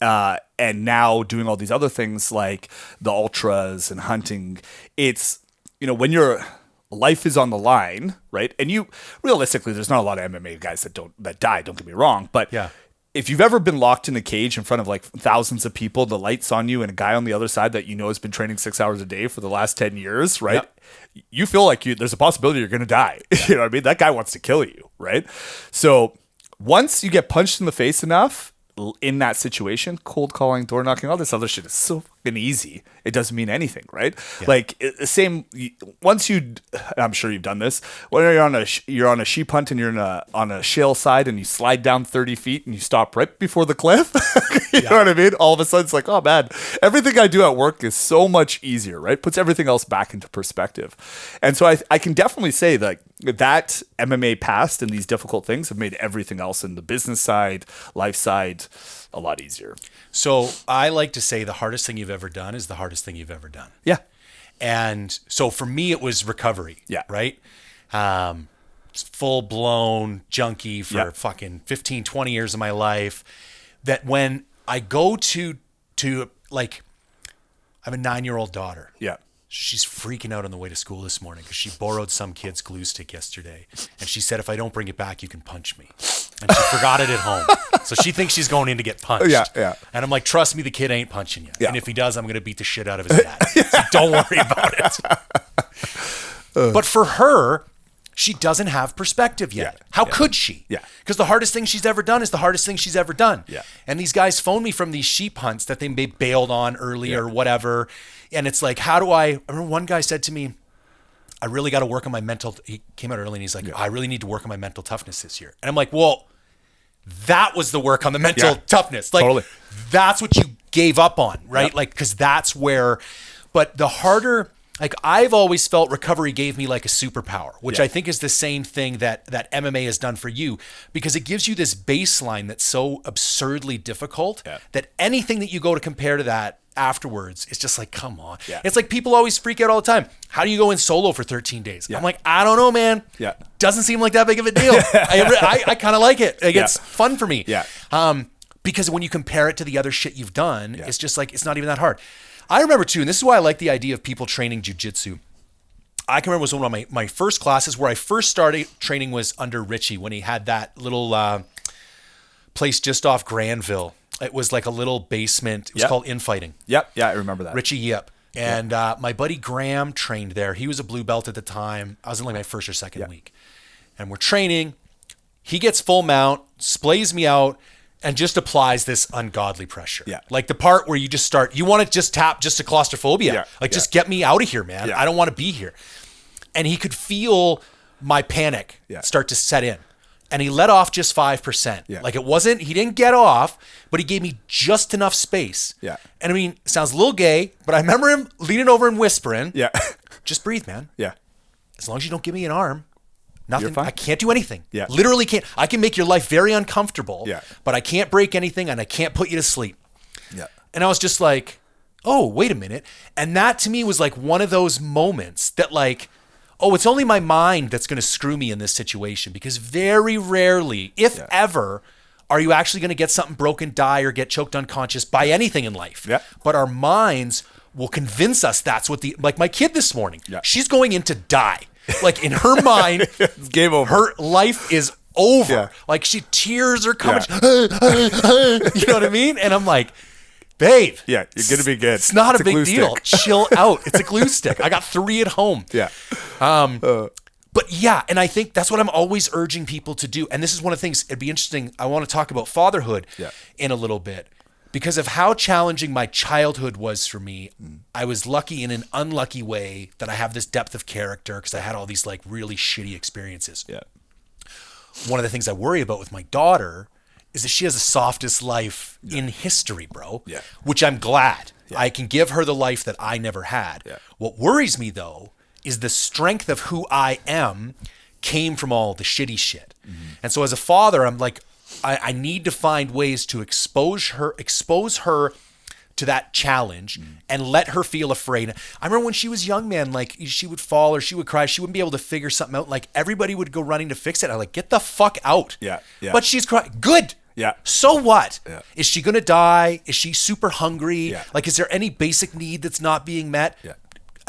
and now doing all these other things like the ultras and hunting, it's, when your life is on the line, right? And you realistically, there's not a lot of MMA guys that die, don't get me wrong, but if you've ever been locked in a cage in front of like thousands of people, the lights on you and a guy on the other side that has been training 6 hours a day for the last 10 years, right? You feel like there's a possibility you're going to die. You know what I mean? That guy wants to kill you, right? So once you get punched in the face enough in that situation, cold calling, door knocking, all this other shit is so fucking easy. It doesn't mean anything, right? Like same. Once I'm sure you've done this. When you're on a sheep hunt and you're on a shale side and you slide down 30 feet and you stop right before the cliff. You know what I mean? All of a sudden it's like, oh man, everything I do at work is so much easier, right? Puts everything else back into perspective. And so I can definitely say that MMA past and these difficult things have made everything else in the business side, life side, a lot easier. So I like to say the hardest thing you've ever done is the hardest thing you've ever done. Yeah. And so for me, it was recovery. Yeah. Right. Full blown junkie for fucking 15, 20 years of my life. That when I go to like, I have a 9-year-old daughter. Yeah. She's freaking out on the way to school this morning because she borrowed some kid's glue stick yesterday. And she said, if I don't bring it back, you can punch me. And she forgot it at home. So she thinks she's going in to get punched. Yeah. And I'm like, trust me, the kid ain't punching you. Yeah. And if he does, I'm going to beat the shit out of his dad. So don't worry about it. But for her, she doesn't have perspective yet. Yeah. How could she? Yeah. Because the hardest thing she's ever done is the hardest thing she's ever done. Yeah. And these guys phone me from these sheep hunts that they bailed on early or whatever. And it's like, I remember one guy said to me, I really got to work on my mental. He came out early and he's like, I really need to work on my mental toughness this year. And I'm like, well, that was the work on the mental toughness. Like, totally. That's what you gave up on, right? Yep. Like, because that's where, but the harder, like I've always felt recovery gave me like a superpower, which I think is the same thing that MMA has done for you, because it gives you this baseline that's so absurdly difficult that anything that you go to compare to that afterwards, it's just like, come on. Yeah. It's like people always freak out all the time. How do you go in solo for 13 days? I'm like, I don't know, man. Yeah. Doesn't seem like that big of a deal. I kind of like it. Like, it's fun for me. Yeah. Because when you compare it to the other shit you've done, it's just like, it's not even that hard. I remember too, and this is why I like the idea of people training jiu-jitsu. I can remember it was one of my first classes where I first started training was under Richie when he had that little place just off Granville. It was like a little basement. It was called Infighting. Yep. Yeah, I remember that. Richie Yip. And my buddy Graham trained there. He was a blue belt at the time. I was in like my first or second week. And we're training. He gets full mount, splays me out, and just applies this ungodly pressure. Yeah. Like the part where you just start, you want to just tap just to claustrophobia. Yeah. Like, just get me out of here, man. Yeah. I don't want to be here. And he could feel my panic start to set in. And he let off just 5%. Yeah. Like, he didn't get off, but he gave me just enough space. Yeah. And I mean, it sounds a little gay, but I remember him leaning over and whispering, Yeah. just breathe, man. Yeah. As long as you don't give me an arm, nothing. You're fine. I can't do anything. Yeah. Literally can't. I can make your life very uncomfortable, Yeah. but I can't break anything and I can't put you to sleep. Yeah. And I was just like, oh, wait a minute. And that to me was like one of those moments that like, oh, it's only my mind that's going to screw me in this situation, because very rarely, if ever, are you actually going to get something broken, die, or get choked unconscious by anything in life. Yeah. But our minds will convince us that's what like my kid this morning, she's going in to die. Like in her mind, it's game over. Her life is over. Yeah. Like tears are coming. You know what I mean? And I'm like, babe. Yeah, you're going to be good. It's not a big glue deal. stick. Chill out. It's a glue stick. I got 3 at home. Yeah. But yeah, and I think that's what I'm always urging people to do. And this is one of the things, it'd be interesting. I want to talk about fatherhood in a little bit, because of how challenging my childhood was for me. I was lucky in an unlucky way that I have this depth of character, because I had all these like really shitty experiences. Yeah. One of the things I worry about with my daughter is that she has the softest life in history, bro. Yeah. Which I'm glad. Yeah. I can give her the life that I never had. Yeah. What worries me though is the strength of who I am came from all the shitty shit. And so as a father, I'm like, I need to find ways to expose her to that challenge and let her feel afraid. I remember when she was young, man, like she would fall or she would cry. She wouldn't be able to figure something out. Like everybody would go running to fix it. I'm like, get the fuck out. Yeah. Yeah. But she's crying. Good. Yeah. So what? Yeah. Is she going to die? Is she super hungry? Yeah. Like, is there any basic need that's not being met? Yeah.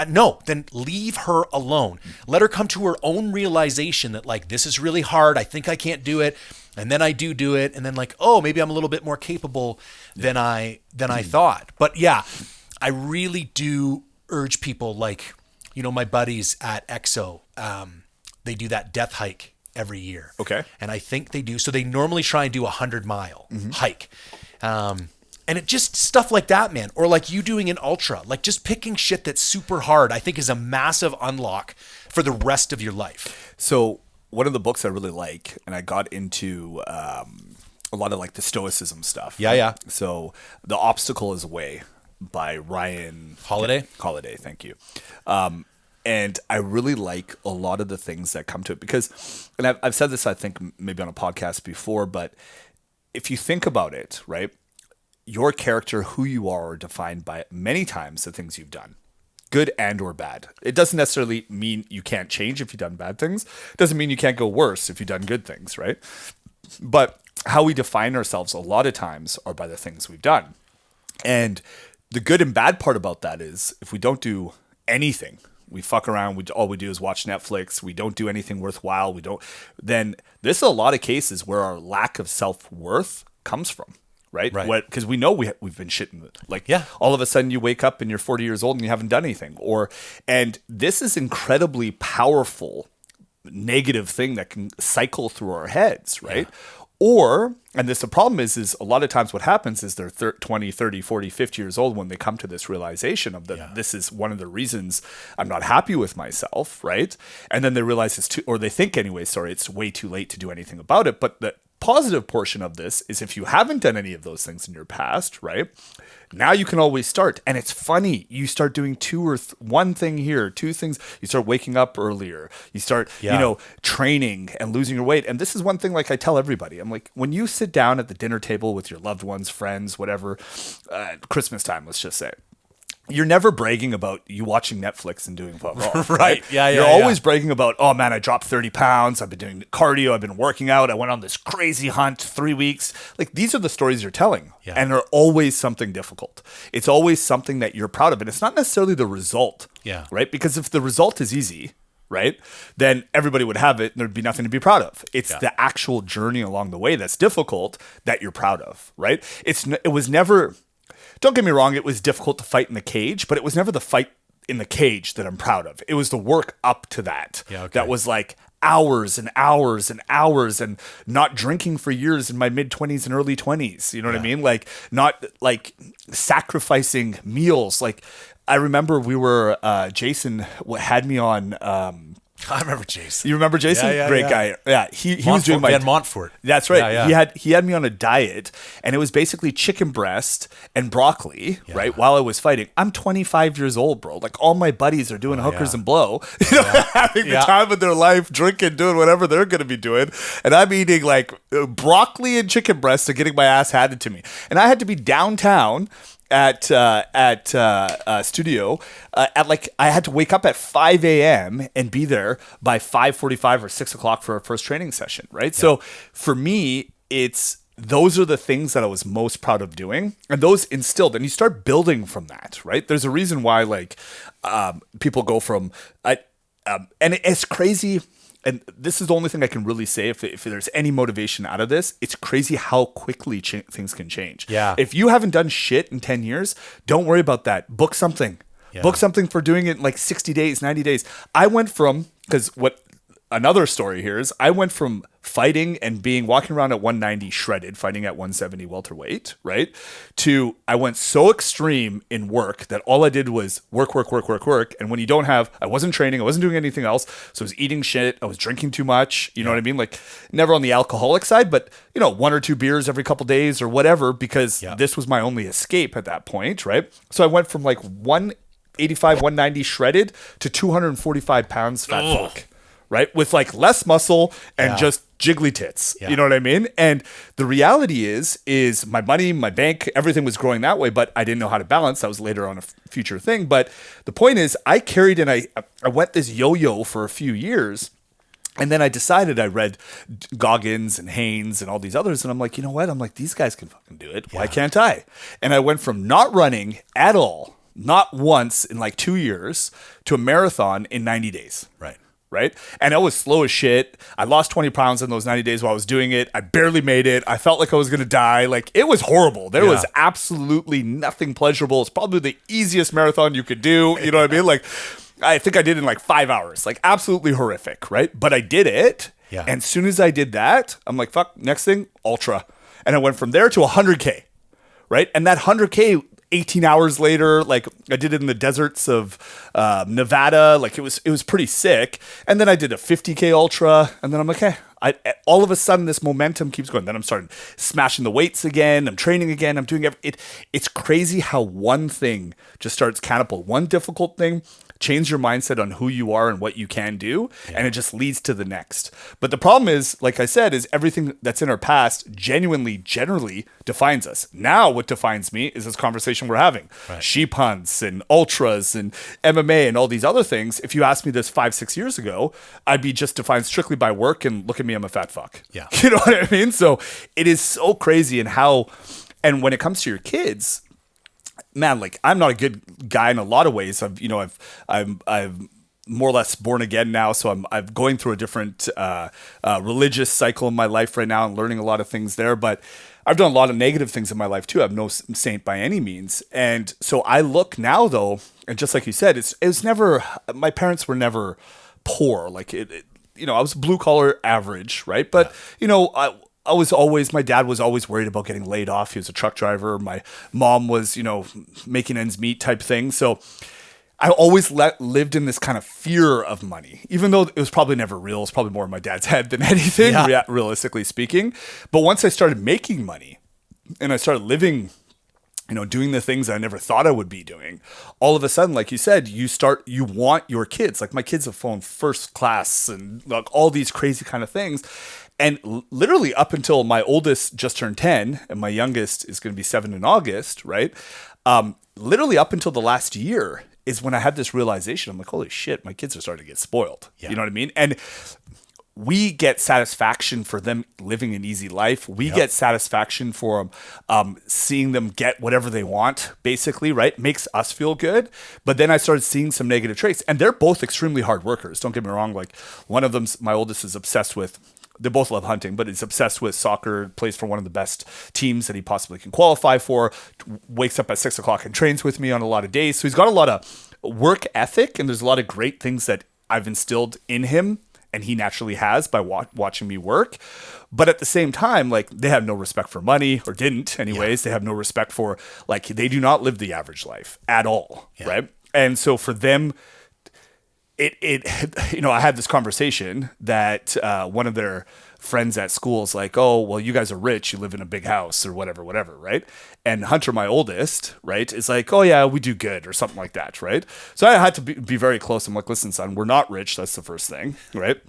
No, then leave her alone. Let her come to her own realization that like, this is really hard. I think I can't do it. And then I do it. And then like, oh, maybe I'm a little bit more capable than I thought. But yeah, I really do urge people, like, you know, my buddies at EXO, they do that death hike every year. Okay. And I think they do. So they normally try and do 100-mile hike. And it just stuff like that, man. Or like you doing an ultra, like just picking shit that's super hard, I think is a massive unlock for the rest of your life. So one of the books I really like, and I got into a lot of like the Stoicism stuff. Yeah, yeah. So The Obstacle is a Way by Ryan Holiday. Thank you. And I really like a lot of the things that come to it because, and I've said this, I think maybe on a podcast before, but if you think about it, right? Your character, who you are defined by many times the things you've done, good and or bad. It doesn't necessarily mean you can't change if you've done bad things. It doesn't mean you can't go worse if you've done good things, right? But how we define ourselves a lot of times are by the things we've done. And the good and bad part about that is if we don't do anything, we fuck around, all we do is watch Netflix, we don't do anything worthwhile, then this is a lot of cases where our lack of self-worth comes from. Right? Because we know we've been shitting. Like, all of a sudden you wake up and you're 40 years old and you haven't done anything. And this is incredibly powerful negative thing that can cycle through our heads, right? Yeah. The problem is a lot of times what happens is they're 20, 30, 40, 50 years old when they come to this realization of that this is one of the reasons I'm not happy with myself, right? And then they realize they think anyway, it's way too late to do anything about it. But the positive portion of this is if you haven't done any of those things in your past, right? Now you can always start. And it's funny. You start doing one thing here, 2 things. You start waking up earlier. You start, training and losing your weight. And this is one thing, like I tell everybody, I'm like, when you sit down at the dinner table with your loved ones, friends, whatever, Christmas time, let's just say, you're never bragging about you watching Netflix and doing blah, blah, right? Yeah. You're always bragging about, oh man, I dropped 30 pounds. I've been doing cardio. I've been working out. I went on this crazy hunt 3 weeks. Like these are the stories you're telling. Yeah. And they're always something difficult. It's always something that you're proud of. And it's not necessarily the result. Yeah. Right? Because if the result is easy, right? Then everybody would have it and there'd be nothing to be proud of. It's the actual journey along the way that's difficult that you're proud of, right? It was never, don't get me wrong, it was difficult to fight in the cage, but it was never the fight in the cage that I'm proud of. It was the work up to that. That was like hours and hours and hours, and not drinking for years in my mid 20s and early 20s. You know what I mean? Like not like sacrificing meals. Like I remember we were, Jason had me on, I remember Jason. You remember Jason? Great guy. Yeah, he was doing my Van Montfort. That's right. He had me on a diet, and it was basically chicken breast and broccoli, right? While I was fighting. I'm 25 years old, bro. Like all my buddies are doing hookers and blow, having the time of their life, drinking, doing whatever they're going to be doing, and I'm eating like broccoli and chicken breast and getting my ass handed to me. And I had to be downtown at studio at like I had to wake up at 5 a.m. and be there by 5:45 or 6 o'clock for our first training session, right? So for me, those are the things that I was most proud of doing, and those instilled, and you start building from that, right? There's a reason why like people go from and it's crazy. And this is the only thing I can really say if there's any motivation out of this. It's crazy how quickly things can change. Yeah. If you haven't done shit in 10 years, don't worry about that. Book something. Yeah. Book something for doing it in like 60 days, 90 days. I went from, because what another story here is, I went from fighting and walking around at 190 shredded, fighting at 170 welterweight, right? To I went so extreme in work that all I did was work. And when you don't have, I wasn't training, I wasn't doing anything else. So I was eating shit, I was drinking too much, you know what I mean? Like never on the alcoholic side, but you know, 1 or 2 beers every couple days or whatever, because this was my only escape at that point, right? So I went from like 185, 190 shredded to 245 pounds fat fuck. Right? With like less muscle and just jiggly tits. You know what I mean? And the reality is my money, my bank, everything was growing that way, but I didn't know how to balance. That was later on a future thing. But the point is I carried and I went this yo-yo for a few years. And then I decided, I read Goggins and Haynes and all these others. And I'm like, you know what? I'm like, these guys can fucking do it. Why can't I? And I went from not running at all, not once in like 2 years, to a marathon in 90 days. Right? And I was slow as shit. I lost 20 pounds in those 90 days while I was doing it. I barely made it. I felt like I was going to die. Like it was horrible. There was absolutely nothing pleasurable. It's probably the easiest marathon you could do. You know what I mean? Like I think I did it in like 5 hours, like absolutely horrific. Right. But I did it. Yeah. And as soon as I did that, I'm like, fuck, next thing, ultra. And I went from there to 100K. Right. And that 100K, 18 hours later, like I did it in the deserts of Nevada. Like it was pretty sick. And then I did a 50K ultra. And then I'm like, hey, all of a sudden this momentum keeps going. Then I'm starting smashing the weights again. I'm training again. I'm doing it's crazy how one thing just starts catapult. One difficult thing, change your mindset on who you are and what you can do. And it just leads to the next. But the problem is, like I said, is everything that's in our past generally defines us. Now what defines me is this conversation we're having. Sheep hunts and ultras and MMA and all these other things. If you asked me this 5-6 years ago, I'd be just defined strictly by work and look at me, I'm a fat fuck. Yeah. You know what I mean? So it is so crazy and when it comes to your kids, man, like I'm not a good guy in a lot of ways. I'm more or less born again now, so I'm going through a different religious cycle in my life right now and learning a lot of things there. But I've done a lot of negative things in my life too. I'm no saint by any means, and so I look now though, and just like you said, it was never. My parents were never poor. Like I was blue collar average, right? But my dad was always worried about getting laid off. He was a truck driver. My mom was, making ends meet type thing. So I always lived in this kind of fear of money, even though it was probably never real. It's probably more in my dad's head than anything, realistically speaking. But once I started making money and I started living, doing the things I never thought I would be doing, all of a sudden, like you said, you want your kids. Like my kids have flown first class and like all these crazy kind of things. And literally up until my oldest just turned 10 and my youngest is going to be 7 in August, right? Literally up until the last year is when I had this realization. I'm like, holy shit, my kids are starting to get spoiled. Yeah. You know what I mean? And we get satisfaction for them living an easy life. We get satisfaction for seeing them get whatever they want, basically, right? Makes us feel good. But then I started seeing some negative traits. And they're both extremely hard workers. Don't get me wrong. Like one of them, my oldest, is obsessed with, they both love hunting, but he's obsessed with soccer, plays for one of the best teams that he possibly can qualify for, wakes up at 6 o'clock and trains with me on a lot of days. So he's got a lot of work ethic, and there's a lot of great things that I've instilled in him, and he naturally has by watching me work. But at the same time, like, they have no respect for money, or didn't anyways. They have no respect for, like, they do not live the average life at all, right? And so for them, I had this conversation that one of their friends at school is like, oh, well, you guys are rich, you live in a big house or whatever, right? And Hunter, my oldest, right, is like, oh yeah, we do good or something like that, right? So I had to be very close. I'm like, listen, son, we're not rich. That's the first thing, right?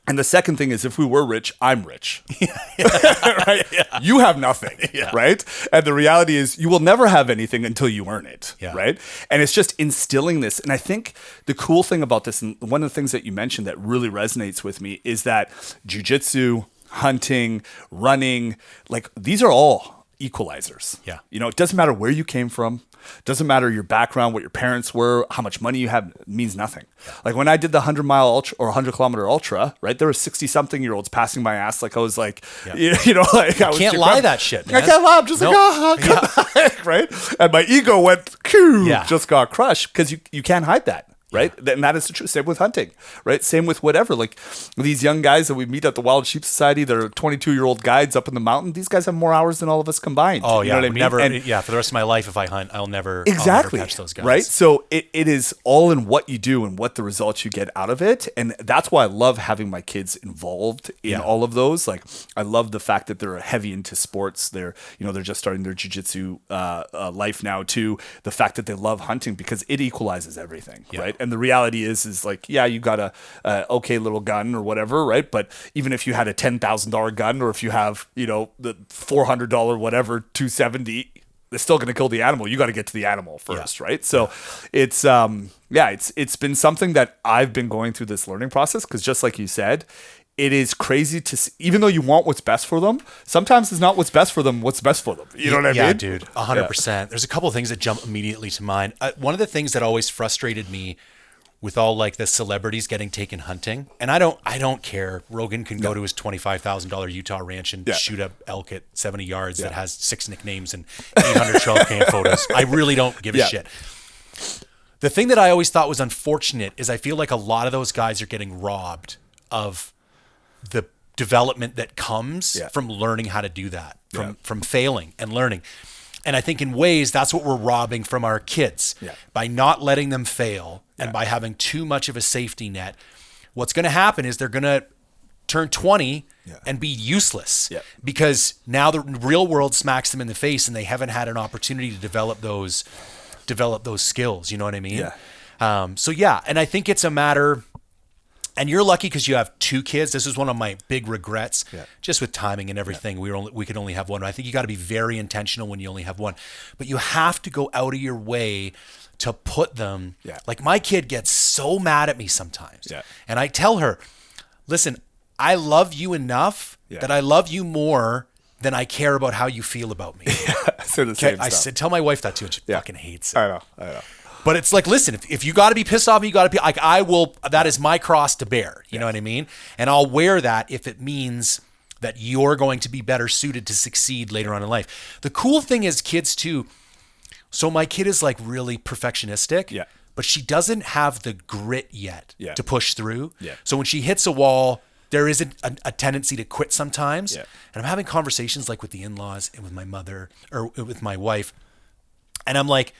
And the second thing is, if we were rich, I'm rich. Right? Yeah. You have nothing, right? And the reality is, you will never have anything until you earn it, right? And it's just instilling this. And I think the cool thing about this, and one of the things that you mentioned that really resonates with me, is that jiu-jitsu, hunting, running, like, these are all equalizers. Yeah. It doesn't matter where you came from. Doesn't matter your background, what your parents were, how much money you have, it means nothing. Like when I did the 100-mile ultra or 100-kilometer ultra, right? There were 60-something-year-olds passing my ass like I was like, like I was. Can't lie that shit, man. I can't lie. I'm just like, right? And my ego went, just got crushed because you can't hide that. Right. Yeah. And that is the truth. Same with hunting. Right. Same with whatever. Like these young guys that we meet at the Wild Sheep Society, they're 22-year-old guides up in the mountain. These guys have more hours than all of us combined. Oh, yeah. You know what I mean? Never, and for the rest of my life, if I hunt, I'll never catch those guys. Right. So it is all in what you do and what the results you get out of it. And that's why I love having my kids involved in all of those. Like I love the fact that they're heavy into sports. They're just starting their jiu-jitsu life now too. The fact that they love hunting because it equalizes everything. Right. And the reality is like, yeah, you got a okay little gun or whatever, right? But even if you had a $10,000 gun, or if you have, the $400 whatever, 270, they're still going to kill the animal. You got to get to the animal first, right? So it's been something that I've been going through this learning process, because just like you said, it is crazy to see, even though you want what's best for them, sometimes it's not what's best for them, what's best for them. You know what I mean? Yeah, dude, 100%. There's a couple of things that jump immediately to mind. One of the things that always frustrated me with all like the celebrities getting taken hunting, and I don't care. Rogan can go to his $25,000 Utah ranch and shoot up elk at 70 yards that has 6 nicknames and 800 trail cam photos. I really don't give a shit. The thing that I always thought was unfortunate is I feel like a lot of those guys are getting robbed of the development that comes from learning how to do that, from failing and learning. And I think in ways that's what we're robbing from our kids by not letting them fail and by having too much of a safety net. What's going to happen is they're going to turn 20 and be useless because now the real world smacks them in the face and they haven't had an opportunity to develop those skills. You know what I mean? And I think it's a matter. And you're lucky because you have 2 kids. This is one of my big regrets, just with timing and everything. We could only have one. I think you got to be very intentional when you only have one. But you have to go out of your way to put them. Like my kid gets so mad at me sometimes. And I tell her, listen, I love you enough that I love you more than I care about how you feel about me. I said, tell my wife that too, and she fucking hates it. I know. But it's like, listen, if you got to be pissed off, you got to be like, I will, that is my cross to bear. You know what I mean? And I'll wear that if it means that you're going to be better suited to succeed later on in life. The cool thing is kids too. So my kid is like really perfectionistic, but she doesn't have the grit yet to push through. So when she hits a wall, there is a tendency to quit sometimes. And I'm having conversations like with the in-laws and with my mother or with my wife. And I'm like,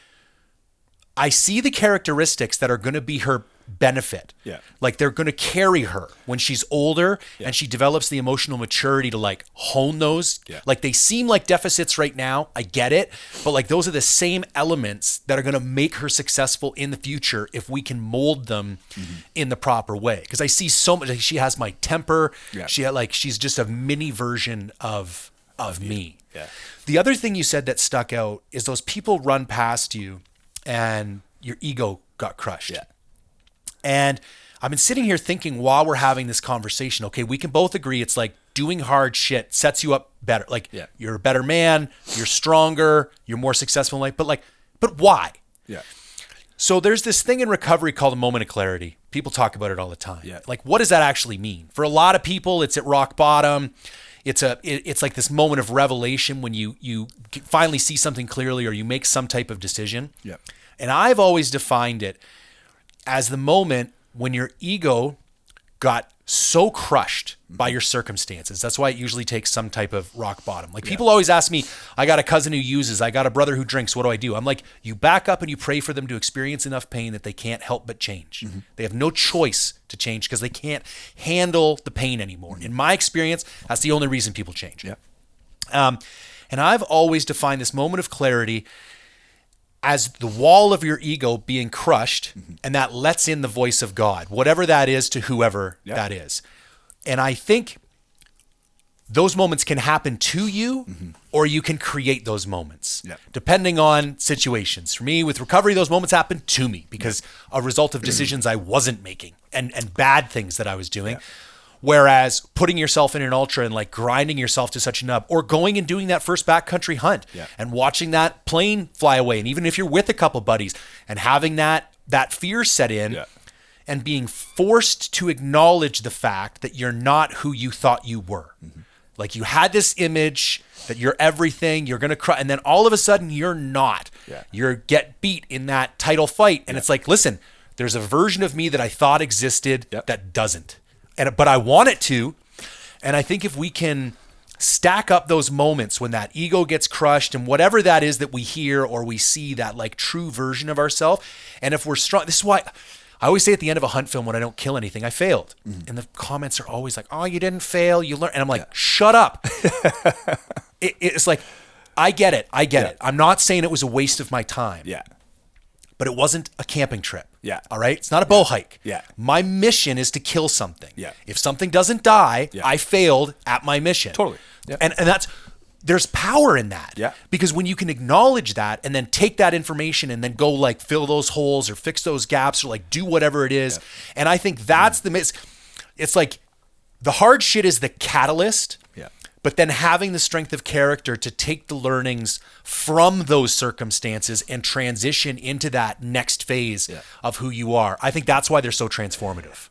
I see the characteristics that are going to be her benefit. Like they're going to carry her when she's older and she develops the emotional maturity to like hone those. Like they seem like deficits right now. I get it. But like those are the same elements that are going to make her successful in the future if we can mold them in the proper way. Because I see so much, like she has my temper. She's just a mini version of me. The other thing you said that stuck out is those people run past you and your ego got crushed. And I've been sitting here thinking while we're having this conversation, okay, we can both agree it's like doing hard shit sets you up better. Like you're a better man, you're stronger, you're more successful in life, but why? Yeah. So there's this thing in recovery called a moment of clarity. People talk about it all the time. Yeah. Like, what does that actually mean? For a lot of people, it's at rock bottom. It's like this moment of revelation when you finally see something clearly or you make some type of decision. Yeah. And I've always defined it as the moment when your ego got so crushed by your circumstances. That's why it usually takes some type of rock bottom. Like people always ask me, I got a cousin who uses, I got a brother who drinks, what do I do? I'm like, you back up and you pray for them to experience enough pain that they can't help but change. They have no choice to change because they can't handle the pain anymore. In my experience, that's the only reason people change. Yeah. And I've always defined this moment of clarity as the wall of your ego being crushed, and that lets in the voice of God, whatever that is to whoever that is. And I think those moments can happen to you, or you can create those moments, depending on situations. For me, with recovery, those moments happen to me because a result of decisions I wasn't making and bad things that I was doing. Whereas putting yourself in an ultra and like grinding yourself to such a nub, or going and doing that first backcountry hunt and watching that plane fly away. And even if you're with a couple buddies and having that fear set in and being forced to acknowledge the fact that you're not who you thought you were. Like you had this image that you're everything, you're going to cry. And then all of a sudden you're not. You get beat in that title fight. And it's like, listen, there's a version of me that I thought existed that doesn't. But I want it to. And I think if we can stack up those moments when that ego gets crushed and whatever that is that we hear or we see, that like true version of ourselves. And if we're strong, this is why I always say at the end of a hunt film when I don't kill anything, I failed. And the comments are always like, oh, you didn't fail, you learned. And I'm like, shut up. It's like, I get it. I'm not saying it was a waste of my time. But it wasn't a camping trip. All right? It's not a bow hike. My mission is to kill something. If something doesn't die, I failed at my mission. Totally. And there's power in that. Because when you can acknowledge that and then take that information and then go like fill those holes or fix those gaps or like do whatever it is. And I think that's it's like the hard shit is the catalyst. But then having the strength of character to take the learnings from those circumstances and transition into that next phase of who you are. I think that's why they're so transformative.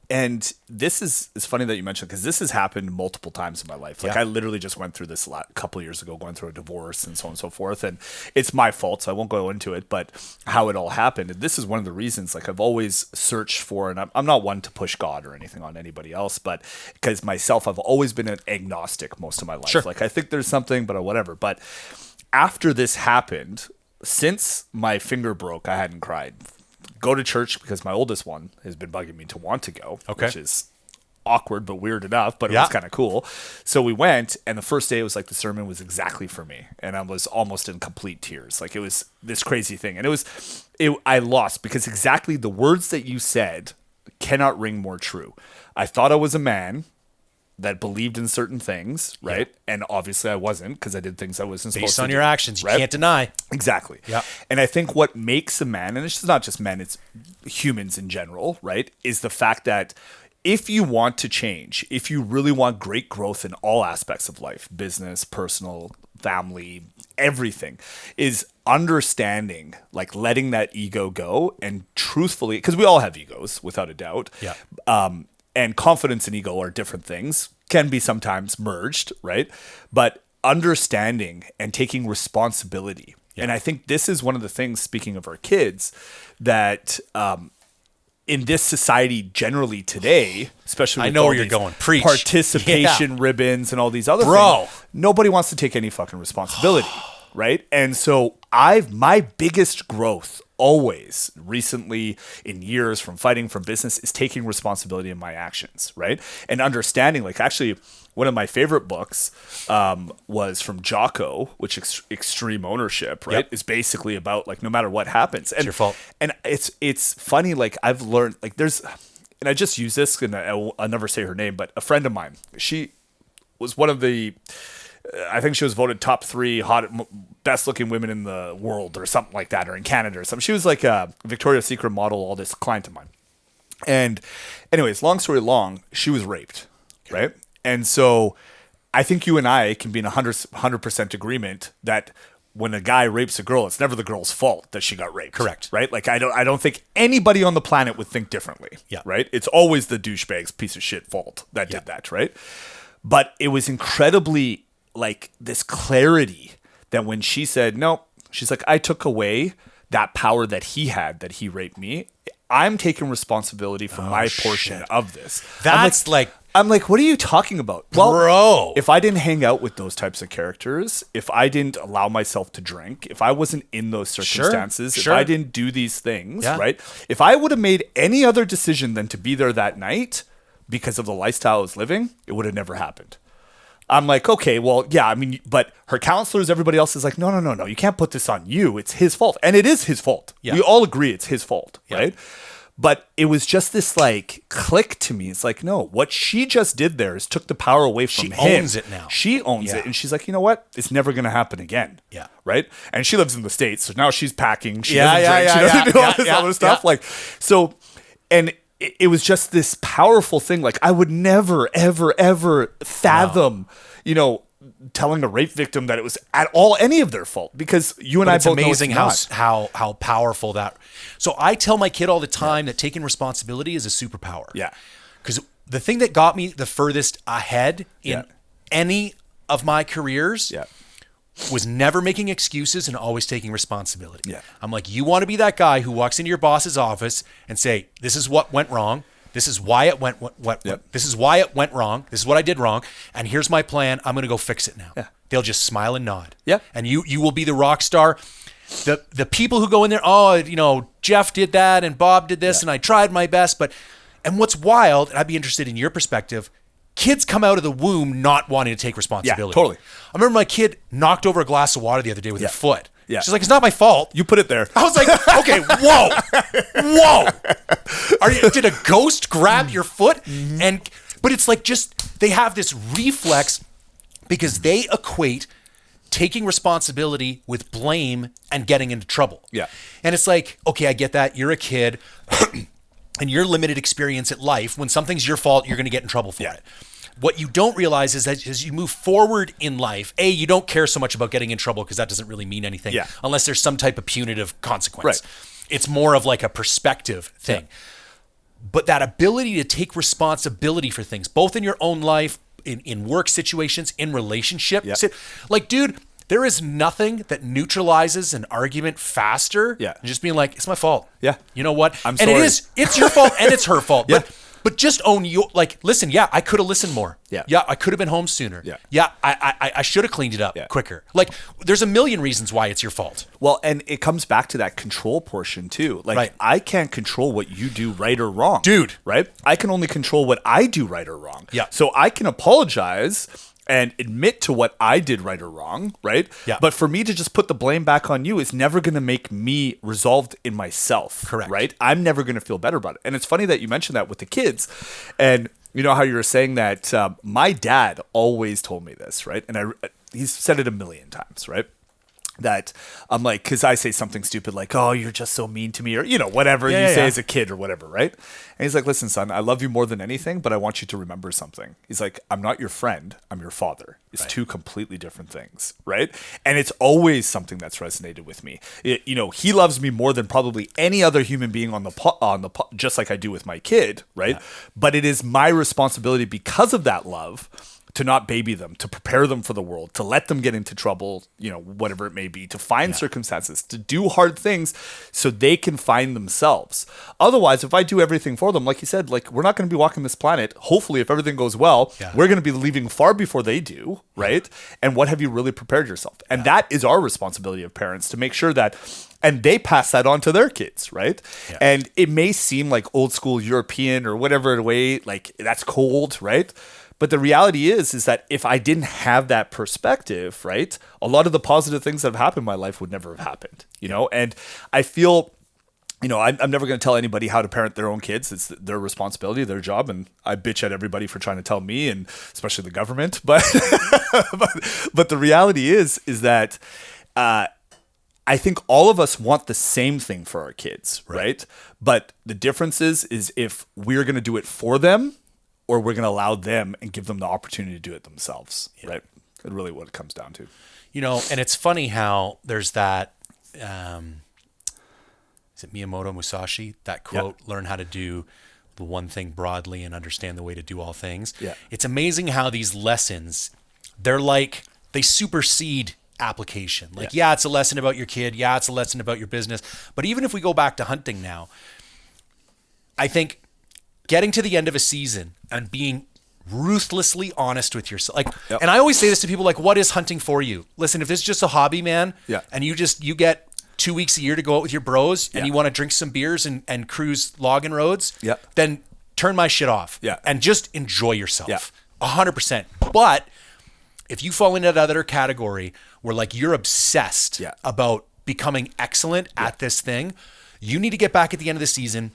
And this is, it's funny that you mentioned, because this has happened multiple times in my life. Like I literally just went through this a couple of years ago, going through a divorce and so on and so forth. And it's my fault, so I won't go into it, but how it all happened. And this is one of the reasons, like I've always searched for, and I'm not one to push God or anything on anybody else, but because myself, I've always been an agnostic most of my life. Like I think there's something, but whatever. But after this happened, since my finger broke, I hadn't cried. Go to church because my oldest one has been bugging me to want to go, which is awkward but weird enough, but it was kind of cool. So we went, and the first day it was like the sermon was exactly for me, and I was almost in complete tears. Like it was this crazy thing, and I lost because exactly the words that you said cannot ring more true. I thought I was a man that believed in certain things, right? And obviously I wasn't, because I did things I wasn't supposed to do. Based on your actions, you can't deny. Exactly. And I think what makes a man, and it's not just men, it's humans in general, right, is the fact that if you want to change, if you really want great growth in all aspects of life, business, personal, family, everything, is understanding, like letting that ego go and truthfully, because we all have egos, without a doubt. And confidence and ego are different things, can be sometimes merged, right? But understanding and taking responsibility. And I think this is one of the things, speaking of our kids, that in this society generally today, especially with I know where you're going. Preach. Participation ribbons and all these other things, nobody wants to take any fucking responsibility, right? And so my biggest growth always recently in years from fighting from business is taking responsibility in my actions, right? And understanding, like actually one of my favorite books was from Jocko, which Extreme Ownership, right? Is basically about like no matter what happens. And, it's your fault. And it's funny, like I've learned, like there's, and I just use this, and I'll never say her name, but a friend of mine, she was one of the, I think she was voted top 3 best looking women in the world or something like that, or in Canada or something. She was like a Victoria's Secret model, all this client of mine. And anyways, long story long, she was raped, right? And so I think you and I can be in 100% agreement that when a guy rapes a girl, it's never the girl's fault that she got raped. Correct. Right? Like I don't think anybody on the planet would think differently. Yeah. Right? It's always the douchebag's piece of shit fault that did that, right? But it was incredibly like this clarity that when she said, no, she's like, I took away that power that he had, that he raped me. I'm taking responsibility for my portion of this. I'm like, what are you talking about? Well, bro, if I didn't hang out with those types of characters, if I didn't allow myself to drink, if I wasn't in those circumstances, if I didn't do these things, right? If I would have made any other decision than to be there that night because of the lifestyle I was living, it would have never happened. I'm like, okay, well, yeah, I mean, but her counselors, everybody else is like, no, you can't put this on you. It's his fault. And it is his fault. Yeah. We all agree it's his fault, right? But it was just this like click to me. It's like, no, what she just did there is took the power away from him. She owns it now. She owns it. And she's like, you know what? It's never going to happen again. Yeah. Right? And she lives in the States. So now she's packing. She doesn't drink. She doesn't do all this other stuff. Like, so, and it was just this powerful thing. Like I would never, ever, ever fathom, you know, telling a rape victim that it was at all any of their fault, because you and I both know it's amazing how powerful that. So I tell my kid all the time that taking responsibility is a superpower. Yeah. Because the thing that got me the furthest ahead in any of my careers was never making excuses and always taking responsibility. Yeah. I'm like, you want to be that guy who walks into your boss's office and say, this is what went wrong. This is why it went. This is why it went wrong. This is what I did wrong. And here's my plan. I'm going to go fix it now. Yeah. They'll just smile and nod. Yeah. And you will be the rock star. The people who go in there, oh, you know, Jeff did that and Bob did this and I tried my best. And what's wild, and I'd be interested in your perspective, kids come out of the womb not wanting to take responsibility. Yeah, totally. I remember my kid knocked over a glass of water the other day with her foot. Yeah. She's like, it's not my fault. You put it there. I was like, okay, whoa. Did a ghost grab your foot? But it's like they have this reflex because they equate taking responsibility with blame and getting into trouble. Yeah. And it's like, okay, I get that. You're a kid and your limited experience at life, when something's your fault, you're going to get in trouble for it. What you don't realize is that as you move forward in life, you don't care so much about getting in trouble because that doesn't really mean anything unless there's some type of punitive consequence. Right. It's more of like a perspective thing. Yeah. But that ability to take responsibility for things, both in your own life, in work situations, in relationships. Like, dude, there is nothing that neutralizes an argument faster than just being like, it's my fault. Yeah. You know what? I'm sorry. It's your fault and it's her fault. But just own listen, I could have listened more. Yeah, I could have been home sooner. Yeah, I should have cleaned it up quicker. Like, there's a million reasons why it's your fault. Well, and it comes back to that control portion too. Like, I can't control what you do right or wrong. Dude. Right? I can only control what I do right or wrong. Yeah. So I can apologize and admit to what I did right or wrong, right? Yeah. But for me to just put the blame back on you is never going to make me resolved in myself. Correct. Right? I'm never going to feel better about it. And it's funny that you mentioned that with the kids. And you know how you were saying that my dad always told me this, right? And he's said it a million times, right? That I'm like, because I say something stupid like, oh, you're just so mean to me, or, you know, whatever you say as a kid or whatever, right? And he's like, listen, son, I love you more than anything, but I want you to remember something. He's like, I'm not your friend, I'm your father. It's two completely different things, right? And it's always something that's resonated with me. You know, he loves me more than probably any other human being on the just like I do with my kid, right? Yeah. But it is my responsibility because of that love to not baby them, to prepare them for the world, to let them get into trouble, you know, whatever it may be, to find circumstances, to do hard things so they can find themselves. Otherwise, if I do everything for them, like you said, like, we're not going to be walking this planet. Hopefully, if everything goes well, we're going to be leaving far before they do, right? And what have you really prepared yourself? And that is our responsibility of parents, to make sure that, and they pass that on to their kids, right? Yeah. And it may seem like old school European or whatever way, like, that's cold, right? But the reality is that if I didn't have that perspective, right, a lot of the positive things that have happened in my life would never have happened, you know? And I feel, you know, I'm never going to tell anybody how to parent their own kids. It's their responsibility, their job. And I bitch at everybody for trying to tell me, and especially the government. But but the reality is that I think all of us want the same thing for our kids, right? But the difference is if we're going to do it for them or we're going to allow them and give them the opportunity to do it themselves, right? That's really what it comes down to. You know, and it's funny how there's that, is it Miyamoto Musashi? That quote, learn how to do the one thing broadly and understand the way to do all things. Yeah. It's amazing how these lessons, they supersede application. Like, yeah, it's a lesson about your kid. Yeah, it's a lesson about your business. But even if we go back to hunting now, I think getting to the end of a season and being ruthlessly honest with yourself. Like, and I always say this to people, like, what is hunting for you? Listen, if this is just a hobby, man, and you get 2 weeks a year to go out with your bros and you want to drink some beers and cruise logging roads, then turn my shit off and just enjoy yourself. 100%. But if you fall into that other category where like you're obsessed about becoming excellent at this thing, you need to get back at the end of the season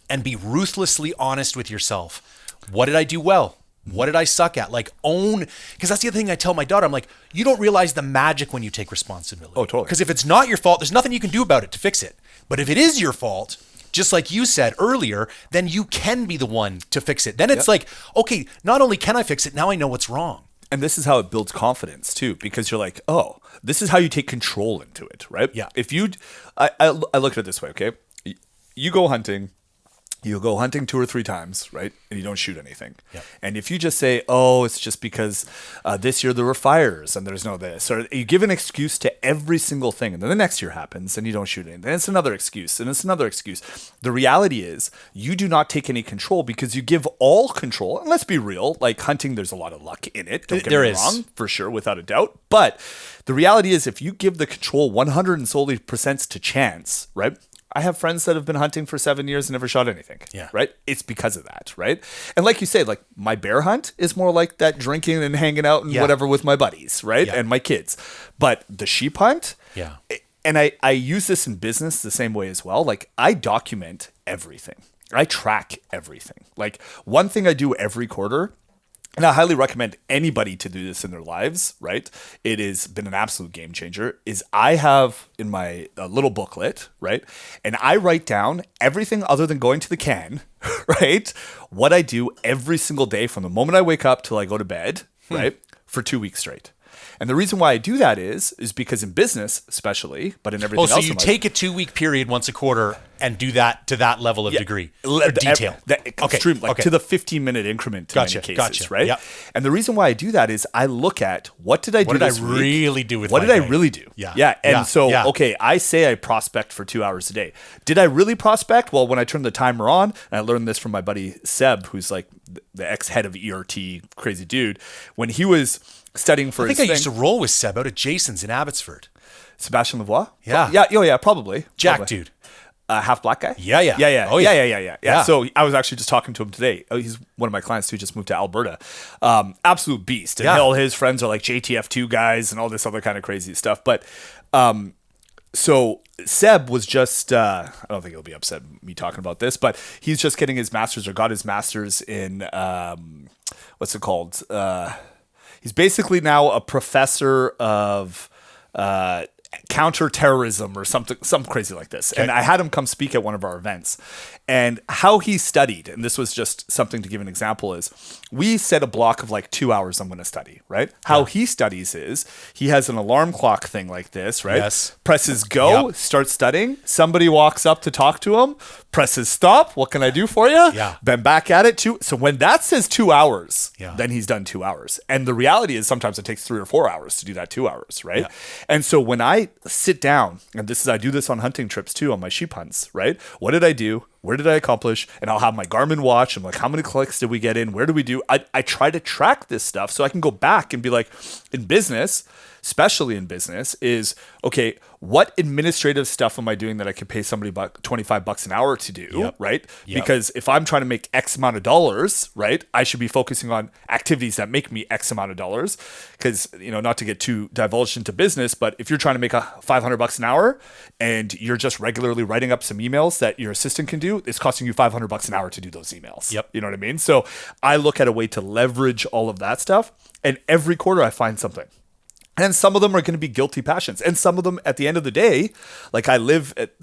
and be ruthlessly honest with yourself. What did I do well? What did I suck at? Like own, because that's the other thing I tell my daughter. I'm like, you don't realize the magic when you take responsibility. Oh, totally. Because if it's not your fault, there's nothing you can do about it to fix it. But if it is your fault, just like you said earlier, then you can be the one to fix it. Then it's like, okay, not only can I fix it, now I know what's wrong. And this is how it builds confidence too, because you're like, oh, this is how you take control into it, right? Yeah. If you, I look at it this way, okay? You go hunting. You'll go hunting 2 or 3 times, right? And you don't shoot anything. Yep. And if you just say, oh, it's just because this year there were fires and there's no this, or you give an excuse to every single thing, and then the next year happens and you don't shoot anything, then it's another excuse, and it's another excuse. The reality is you do not take any control because you give all control. And let's be real, like hunting, there's a lot of luck in it. Don't get me wrong, for sure, without a doubt. But the reality is if you give the control 100 and solely percent to chance, right? I have friends that have been hunting for 7 years and never shot anything. Yeah. Right? It's because of that, right? And like you say, like my bear hunt is more like that drinking and hanging out and whatever with my buddies, right? And my kids. But the sheep hunt, and I use this in business the same way as well. Like I document everything. I track everything. Like one thing I do every quarter, and I highly recommend anybody to do this in their lives, right? It has been an absolute game changer, is I have in my little booklet, right? And I write down everything other than going to the can, right? What I do every single day from the moment I wake up till I go to bed, right? For 2 weeks straight. And the reason why I do that is because in business, especially, but in everything else. Oh, so you take a 2-week period once a quarter and do that to that level of degree or detail. Extreme, to the 15-minute increment in many cases, right? Yep. And the reason why I do that is I look at what did I do this week? What did I really do with What my did day? I really do? Yeah. Okay, I say I prospect for 2 hours a day. Did I really prospect? Well, when I turned the timer on, and I learned this from my buddy Seb, who's like the ex-head of ERT, crazy dude, when he was studying for his thing. I think I used to roll with Seb out at Jason's in Abbotsford. Sebastian Lavoie? Yeah. Yeah, probably. Jack dude. Half black guy? Yeah. Oh, yeah. So I was actually just talking to him today. He's one of my clients who just moved to Alberta. Absolute beast. And all his friends are like JTF2 guys and all this other kind of crazy stuff. But so Seb was just, I don't think he'll be upset me talking about this, but he's just getting his master's or got his master's in, what's it called? He's basically now a professor of counterterrorism or something crazy like this. Okay. And I had him come speak at one of our events. And how he studied, and this was just something to give an example, is we set a block of like 2 hours I'm going to study, right? How he studies is he has an alarm clock thing like this, right? Yes. Presses go, starts studying. Somebody walks up to talk to him, presses stop. What can I do for you? Yeah. Then back at it too. So when that says 2 hours, then he's done 2 hours. And the reality is sometimes it takes 3 or 4 hours to do that 2 hours, right? Yeah. And so when I sit down, and I do this on hunting trips too, on my sheep hunts, right? What did I do? Where did I accomplish? And I'll have my Garmin watch. I'm like, how many clicks did we get in? Where do we do? I try to track this stuff so I can go back and be like, in business, especially in business, is, okay, what administrative stuff am I doing that I could pay somebody $25 an hour to do, right? Because if I'm trying to make X amount of dollars, right, I should be focusing on activities that make me X amount of dollars. Because, not to get too divulged into business, but if you're trying to make $500 an hour and you're just regularly writing up some emails that your assistant can do, it's costing you $500 an hour to do those emails. Yep. You know what I mean? So I look at a way to leverage all of that stuff, and every quarter I find something. And some of them are going to be guilty passions. And some of them, at the end of the day, like I live at,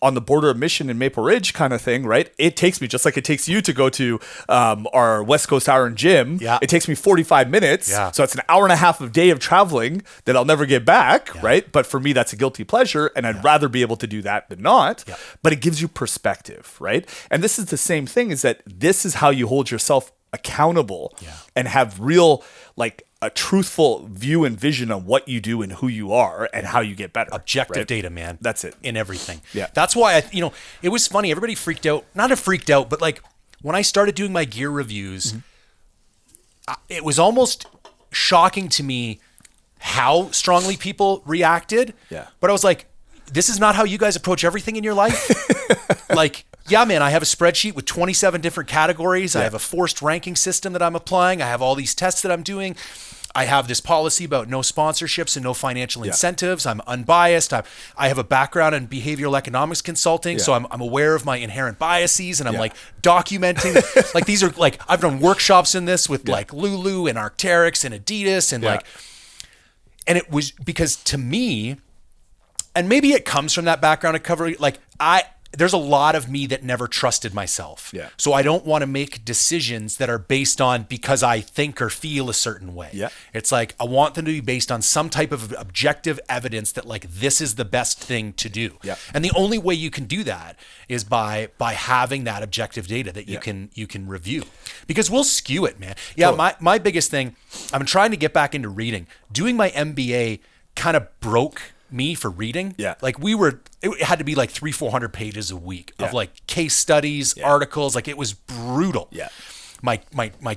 on the border of Mission and Maple Ridge kind of thing, right? It takes me, just like it takes you to go to our West Coast Iron Gym. Yeah. It takes me 45 minutes. Yeah. So it's an hour and a half of day of traveling that I'll never get back, right? But for me, that's a guilty pleasure. And I'd rather be able to do that than not. Yeah. But it gives you perspective, right? And this is the same thing, is that this is how you hold yourself accountable and have real, like, a truthful view and vision on what you do and who you are and how you get better. Objective data, man. That's it. In everything. Yeah. That's why it was funny. Everybody freaked out. Not freaked out, but like when I started doing my gear reviews, it was almost shocking to me how strongly people reacted. Yeah. But I was like, this is not how you guys approach everything in your life. Like, yeah, man, I have a spreadsheet with 27 different categories. I have a forced ranking system that I'm applying. I have all these tests that I'm doing. I have this policy about no sponsorships and no financial incentives. I'm unbiased. I have a background in behavioral economics consulting, so I'm aware of my inherent biases, and I'm like documenting. Like, these are like, I've done workshops in this with like Lulu and Arc'teryx and Adidas and like, and it was because to me, and maybe it comes from that background of cover, like there's a lot of me that never trusted myself. Yeah. So I don't want to make decisions that are based on because I think or feel a certain way. Yeah. It's like, I want them to be based on some type of objective evidence that like, this is the best thing to do. Yeah. And the only way you can do that is by having that objective data that you can review, because we'll skew it, man. Yeah. Totally. My biggest thing, I'm trying to get back into reading. Doing my MBA kind of broke me for reading. Yeah. Like it had to be like 300-400 pages a week of like case studies, articles. Like, it was brutal. Yeah. My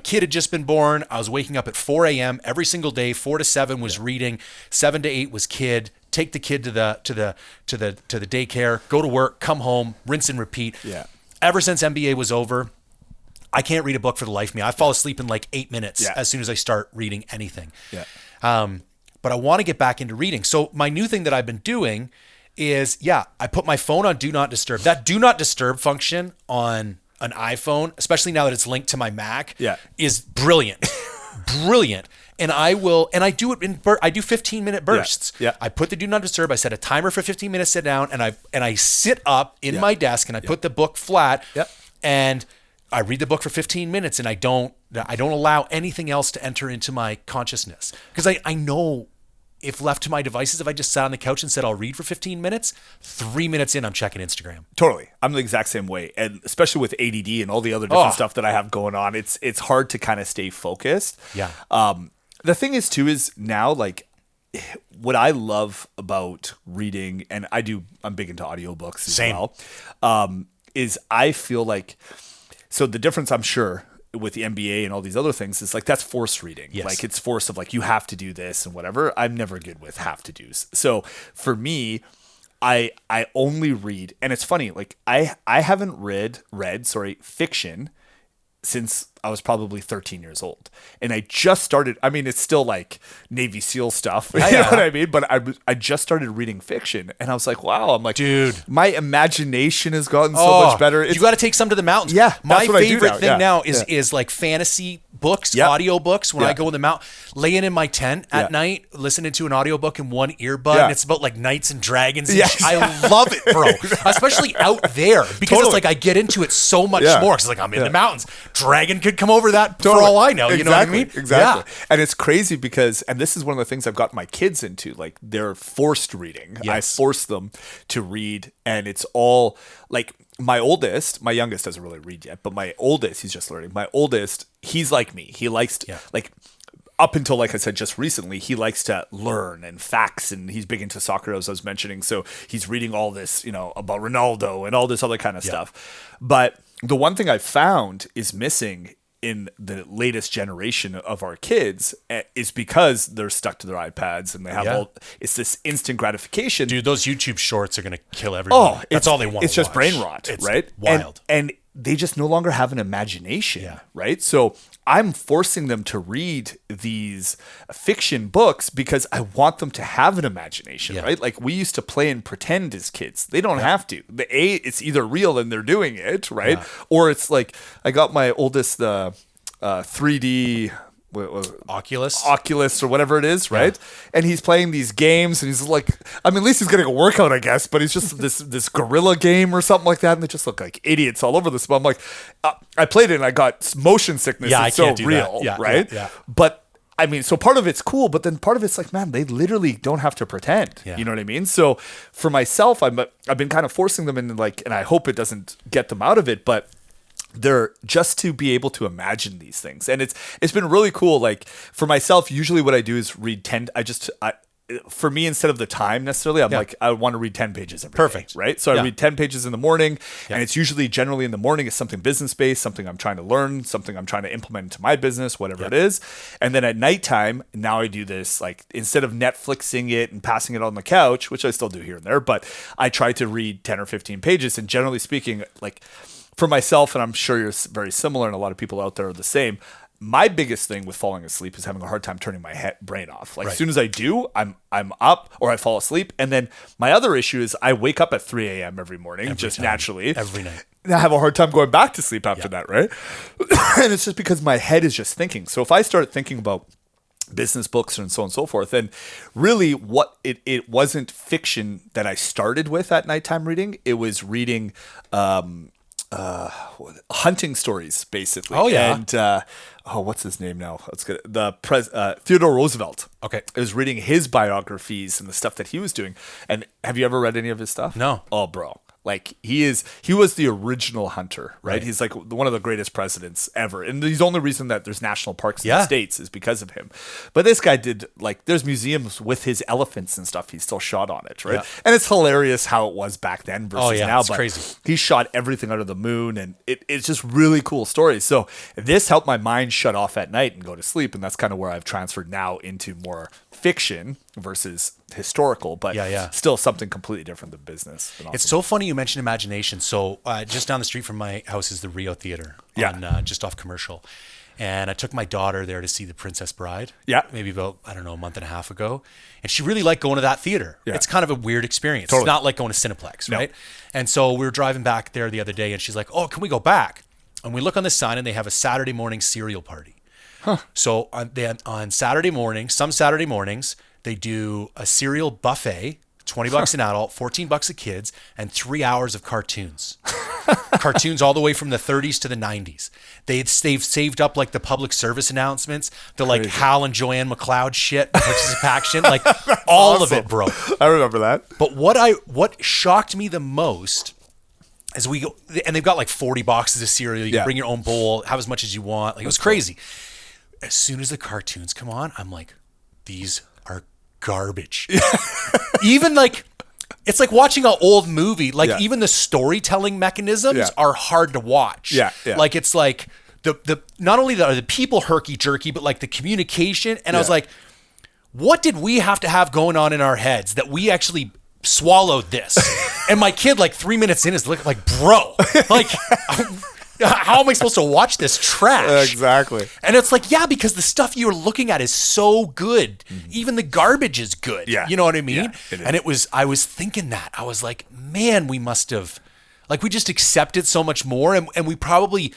kid had just been born. I was waking up at 4 a.m. every single day. 4 to 7 was reading. 7 to 8 was kid. Take the kid to the daycare, go to work, come home, rinse and repeat. Yeah. Ever since MBA was over, I can't read a book for the life of me. I fall asleep in like 8 minutes as soon as I start reading anything. Yeah. But I want to get back into reading. So my new thing that I've been doing is, I put my phone on Do Not Disturb. That Do Not Disturb function on an iPhone, especially now that it's linked to my Mac, is brilliant. Brilliant. And I do it I do 15-minute bursts. Yeah. I put the Do Not Disturb. I set a timer for 15 minutes, sit down, and I sit up in my desk, and I put the book flat, and I read the book for 15 minutes, and I don't allow anything else to enter into my consciousness. Because I know, if left to my devices, if I just sat on the couch and said I'll read for 15 minutes, 3 minutes in, I'm checking Instagram. Totally. I'm the exact same way. And especially with ADD and all the other different stuff that I have going on, it's hard to kind of stay focused. Yeah. The thing is too, is now, like, what I love about reading, and I'm big into audiobooks as well, is I feel like, so the difference, I'm sure, with the MBA and all these other things is like, that's forced reading. Yes. Like, it's force of like, you have to do this and whatever. I'm never good with have to do's. So for me, I only read, and it's funny, like I haven't read fiction since I was probably 13 years old. And I just started, I mean, it's still like Navy SEAL stuff, you know what I mean? But I just started reading fiction, and I was like, wow, I'm like, dude, my imagination has gotten so much better. You got to take some to the mountains. Yeah. My favorite thing now is like fantasy books, audio books. When I go in the mountain, laying in my tent at night, listening to an audiobook in one earbud, and it's about like knights and dragons. And I love it, bro. Especially out there, because it's like, I get into it so much more. Cause like, I'm in the mountains. Dragon could come over that for all I know. You know what I mean? Exactly. Yeah. And it's crazy because, and this is one of the things I've got my kids into, like, they're forced reading. Yes. I force them to read, and it's all like, my youngest doesn't really read yet, but my oldest, he's just learning. My oldest, he's like me. He likes to, like, up until, like I said, just recently, he likes to learn and facts, and he's big into soccer, as I was mentioning. So he's reading all this, about Ronaldo and all this other kind of stuff. But the one thing I've found is missing in the latest generation of our kids is because they're stuck to their iPads, and they have it's this instant gratification. Dude, those YouTube shorts are going to kill everyone. Oh, that's all they want. It's just brain rot, right? Wild. And they just no longer have an imagination, right? So I'm forcing them to read these fiction books because I want them to have an imagination, right? Like, we used to play and pretend as kids. They don't have to. It's either real and they're doing it, right? Or it's like, I got my oldest the 3D Oculus or whatever it is, right? Yeah. And he's playing these games, and he's like, I mean, at least he's getting a workout, I guess. But he's just this gorilla game or something like that, and they just look like idiots all over this. But I'm like, I played it, and I got motion sickness. Yeah, it's I can't so do real, that. right? Yeah. But I mean, so part of it's cool, but then part of it's like, man, they literally don't have to pretend. Yeah. You know what I mean? So for myself, I've been kind of forcing them in, like, and I hope it doesn't get them out of it, but they're just to be able to imagine these things. And it's been really cool. Like for myself, usually what I do is read 10. For me, instead of the time necessarily, I'm like, I want to read 10 pages every day, right? So I read 10 pages in the morning, and it's usually generally in the morning is something business-based, something I'm trying to learn, something I'm trying to implement into my business, whatever it is. And then at nighttime, now I do this, like, instead of Netflixing it and passing it on the couch, which I still do here and there, but I try to read 10 or 15 pages. And generally speaking, like, for myself, and I'm sure you're very similar, and a lot of people out there are the same, my biggest thing with falling asleep is having a hard time turning my brain off. Like as soon as I do, I'm up or I fall asleep. And then my other issue is I wake up at 3 a.m. every morning, naturally. Every night. And I have a hard time going back to sleep after that, right? And it's just because my head is just thinking. So if I start thinking about business books and so on and so forth, and really what it wasn't fiction that I started with at nighttime reading. It was reading hunting stories, basically. Oh yeah. And what's his name now? Let's get Theodore Roosevelt. Okay. I was reading his biographies and the stuff that he was doing. And have you ever read any of his stuff? No. Oh, bro. Like he was the original hunter, right? He's like one of the greatest presidents ever. And the only reason that there's national parks in the States is because of him. But this guy did, like, there's museums with his elephants and stuff. He's still shot on it, right? Yeah. And it's hilarious how it was back then versus now. It's crazy. He shot everything out of the moon, and it's just really cool stories. So this helped my mind shut off at night and go to sleep. And that's kind of where I've transferred now into more fiction versus historical, but still something completely different than business. Awesome. It's so funny you mentioned imagination. So just down the street from my house is the Rio Theater on just off Commercial. And I took my daughter there to see The Princess Bride. Yeah. Maybe about, I don't know, a month and a half ago. And she really liked going to that theater. Yeah. It's kind of a weird experience. Totally. It's not like going to Cineplex, right? And so we were driving back there the other day, and she's like, oh, can we go back? And we look on the sign, and they have a Saturday morning cereal party. Huh. So on Saturday morning, some Saturday mornings, they do a cereal buffet, $20 an adult, $14 a kids, and 3 hours of cartoons. Cartoons all the way from the 30s to the 90s. They've saved up like the public service announcements, the like Hal and Joanne McLeod shit, participation, like all awesome. Of it, bro. I remember that. But what shocked me the most as we go, and they've got like 40 boxes of cereal. You can bring your own bowl, have as much as you want. Like, it was crazy. As soon as the cartoons come on, I'm like, these are garbage. Even like, it's like watching an old movie. Like even the storytelling mechanisms are hard to watch. Like it's like the not only are the people herky jerky, but like the communication. And I was like, what did we have to have going on in our heads that we actually swallowed this? And my kid, like 3 minutes in, is looking like, bro, like, how am I supposed to watch this trash? Exactly. And it's like, because the stuff you're looking at is so good. Mm-hmm. Even the garbage is good. Yeah. You know what I mean? Yeah, and I was thinking that. I was like, man, we must have, like, we just accepted so much more. And we probably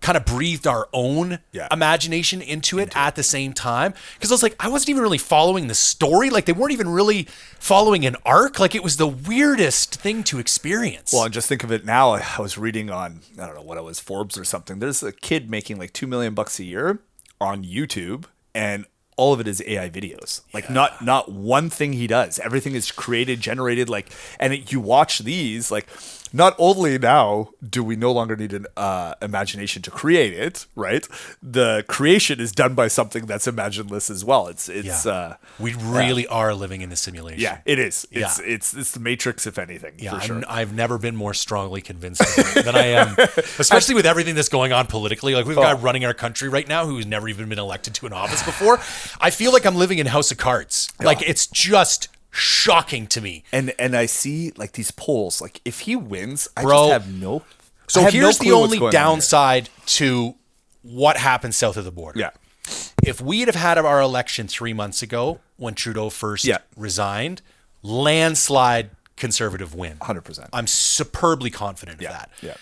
kind of breathed our own imagination into it at the same time. Because I was like, I wasn't even really following the story. Like, they weren't even really following an arc. Like, it was the weirdest thing to experience. Well, and just think of it now. I was reading on, I don't know what it was, Forbes or something. There's a kid making like $2 million a year on YouTube, and all of it is AI videos. Like not one thing he does. Everything is created, generated, like, and you watch these, like, not only now do we no longer need an imagination to create it, right? The creation is done by something that's imagineless as well. It's we really are living in the simulation. Yeah, it is. It's the Matrix, if anything. Yeah, for sure. I've never been more strongly convinced of it than I am, especially with everything that's going on politically. Like, we've got a guy running our country right now who's never even been elected to an office before. I feel like I'm living in House of Cards. Yeah. Like, it's just shocking to me. And I see like these polls, like if he wins, I just have no. So here's the only downside to what happened south of the border. Yeah. If we'd have had our election 3 months ago when Trudeau first resigned, landslide Conservative win. 100%. I'm superbly confident of that. Yeah.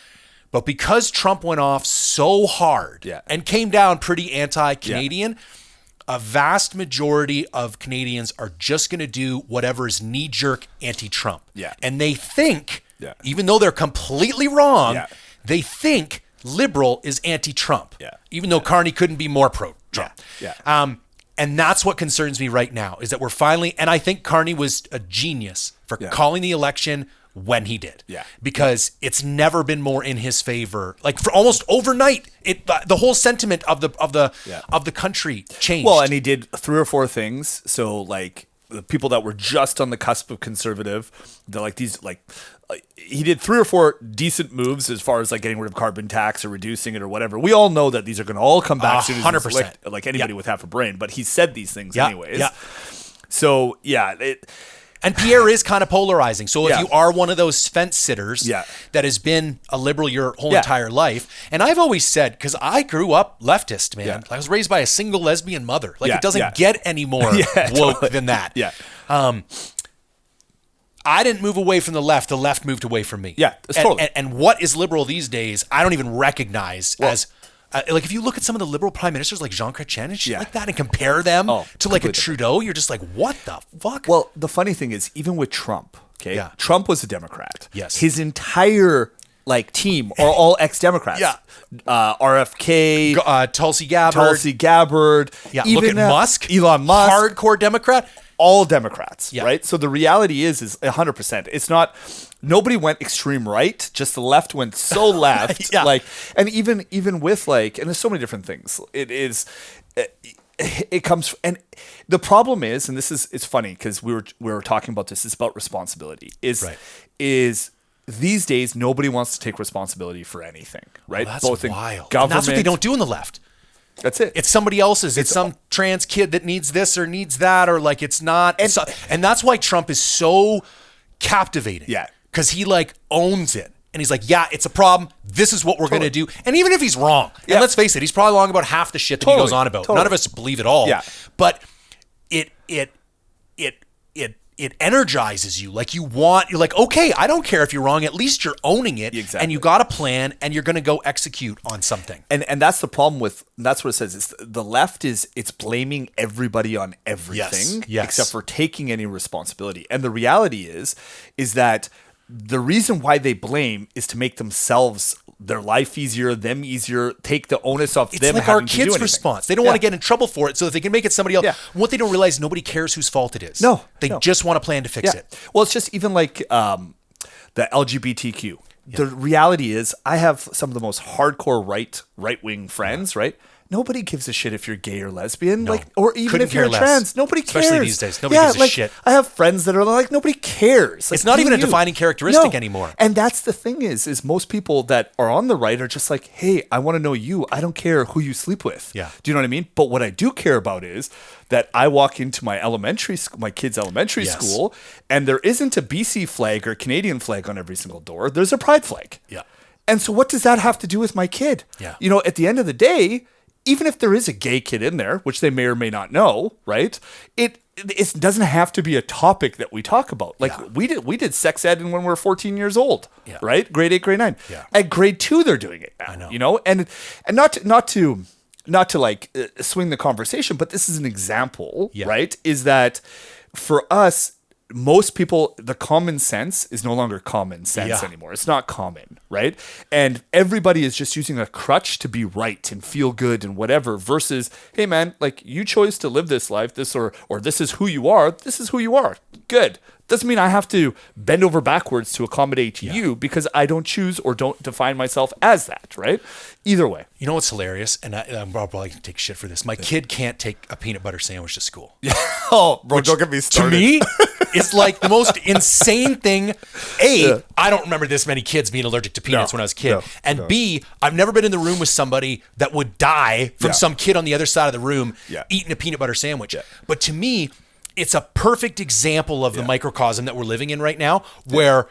But because Trump went off so hard and came down pretty anti-Canadian, a vast majority of Canadians are just going to do whatever is knee-jerk anti-Trump. Yeah. And they think, even though they're completely wrong, they think liberal is anti-Trump. Even though Carney couldn't be more pro-Trump. And that's what concerns me right now, is that we're finally, and I think Carney was a genius for calling the election when he did. Because it's never been more in his favor. Like for almost overnight, the whole sentiment of the country changed. Well, and he did 3 or 4 things. So like the people that were just on the cusp of conservative, they're like these he did 3 or 4 decent moves as far as like getting rid of carbon tax or reducing it or whatever. We all know that these are going to all come back soon as 100%. Like anybody with half a brain, but he said these things anyways. So and Pierre is kind of polarizing. So if you are one of those fence sitters that has been a liberal your whole entire life, and I've always said, because I grew up leftist, man. I was raised by a single lesbian mother. Like it doesn't get any more woke than that. I didn't move away from the left moved away from me. And what is liberal these days, I don't even recognize as... like if you look at some of the liberal prime ministers like Jean Chrétien and shit like that and compare them to like a Trudeau, you're just like, what the fuck? Well, the funny thing is, even with Trump, Trump was a Democrat. Yes. His entire like team are all ex-Democrats. RFK, Tulsi Gabbard. Even look at Musk. Elon Musk. Hardcore Democrat. All Democrats, right? So the reality is 100%. It's not, nobody went extreme right, just the left went so left. Like, and even with like, and there's so many different things. It comes, and the problem is, and it's funny because we were talking about this, it's about responsibility. Is these days, nobody wants to take responsibility for anything, right? Well, that's both wild. in government. And that's what they don't do in the left. That's it. It's somebody else's. It's some trans kid that needs this or needs that, or like it's not. And that's why Trump is so captivating. Because he like owns it. And he's like, it's a problem. This is what we're going to do. And even if he's wrong, and let's face it, he's probably wrong about half the shit that he goes on about. None of us believe it all. But it energizes you. Like you're like, okay, I don't care if you're wrong. At least you're owning it. And you got a plan and you're going to go execute on something. And that's the problem with, that's what it says. It's the left it's blaming everybody on everything except for taking any responsibility. And the reality is that the reason why they blame is to make themselves, their life easier, them easier, take the onus off them. It's like our kids' response. They don't want to get in trouble for it, so that they can make it somebody else. What they don't realize, nobody cares whose fault it is. They just want a plan to fix it. Well, it's just even like the LGBTQ. The reality is, I have some of the most hardcore right-wing friends, right? Nobody gives a shit if you're gay or lesbian, or even if you're trans. Nobody cares. Especially these days, nobody gives a shit. I have friends that are like, nobody cares. It's not even a defining characteristic anymore. And that's the thing is most people that are on the right are just like, hey, I want to know you. I don't care who you sleep with. Do you know what I mean? But what I do care about is that I walk into my kids' elementary school, and there isn't a BC flag or Canadian flag on every single door. There's a pride flag. And so what does that have to do with my kid? You know, at the end of the day, even if there is a gay kid in there, which they may or may not know, right? It doesn't have to be a topic that we talk about. Like we did sex ed when we were 14 years old, right? Grade 8, grade 9. At grade 2, they're doing it now. I know. You know, and not to like swing the conversation, but this is an example, right? Is that for us, most people, the common sense is no longer common sense anymore. It's not common, right? And everybody is just using a crutch to be right and feel good and whatever versus, hey man, like you chose to live this life, or this is who you are. This is who you are. Good. Doesn't mean I have to bend over backwards to accommodate you because I don't choose or don't define myself as that, right? Either way. You know what's hilarious? And I'm probably going to take shit for this. My kid can't take a peanut butter sandwich to school. Oh, bro, don't get me started. To me, it's like the most insane thing. I don't remember this many kids being allergic to peanuts when I was a kid. And B, I've never been in the room with somebody that would die from some kid on the other side of the room eating a peanut butter sandwich. But to me, it's a perfect example of the microcosm that we're living in right now, where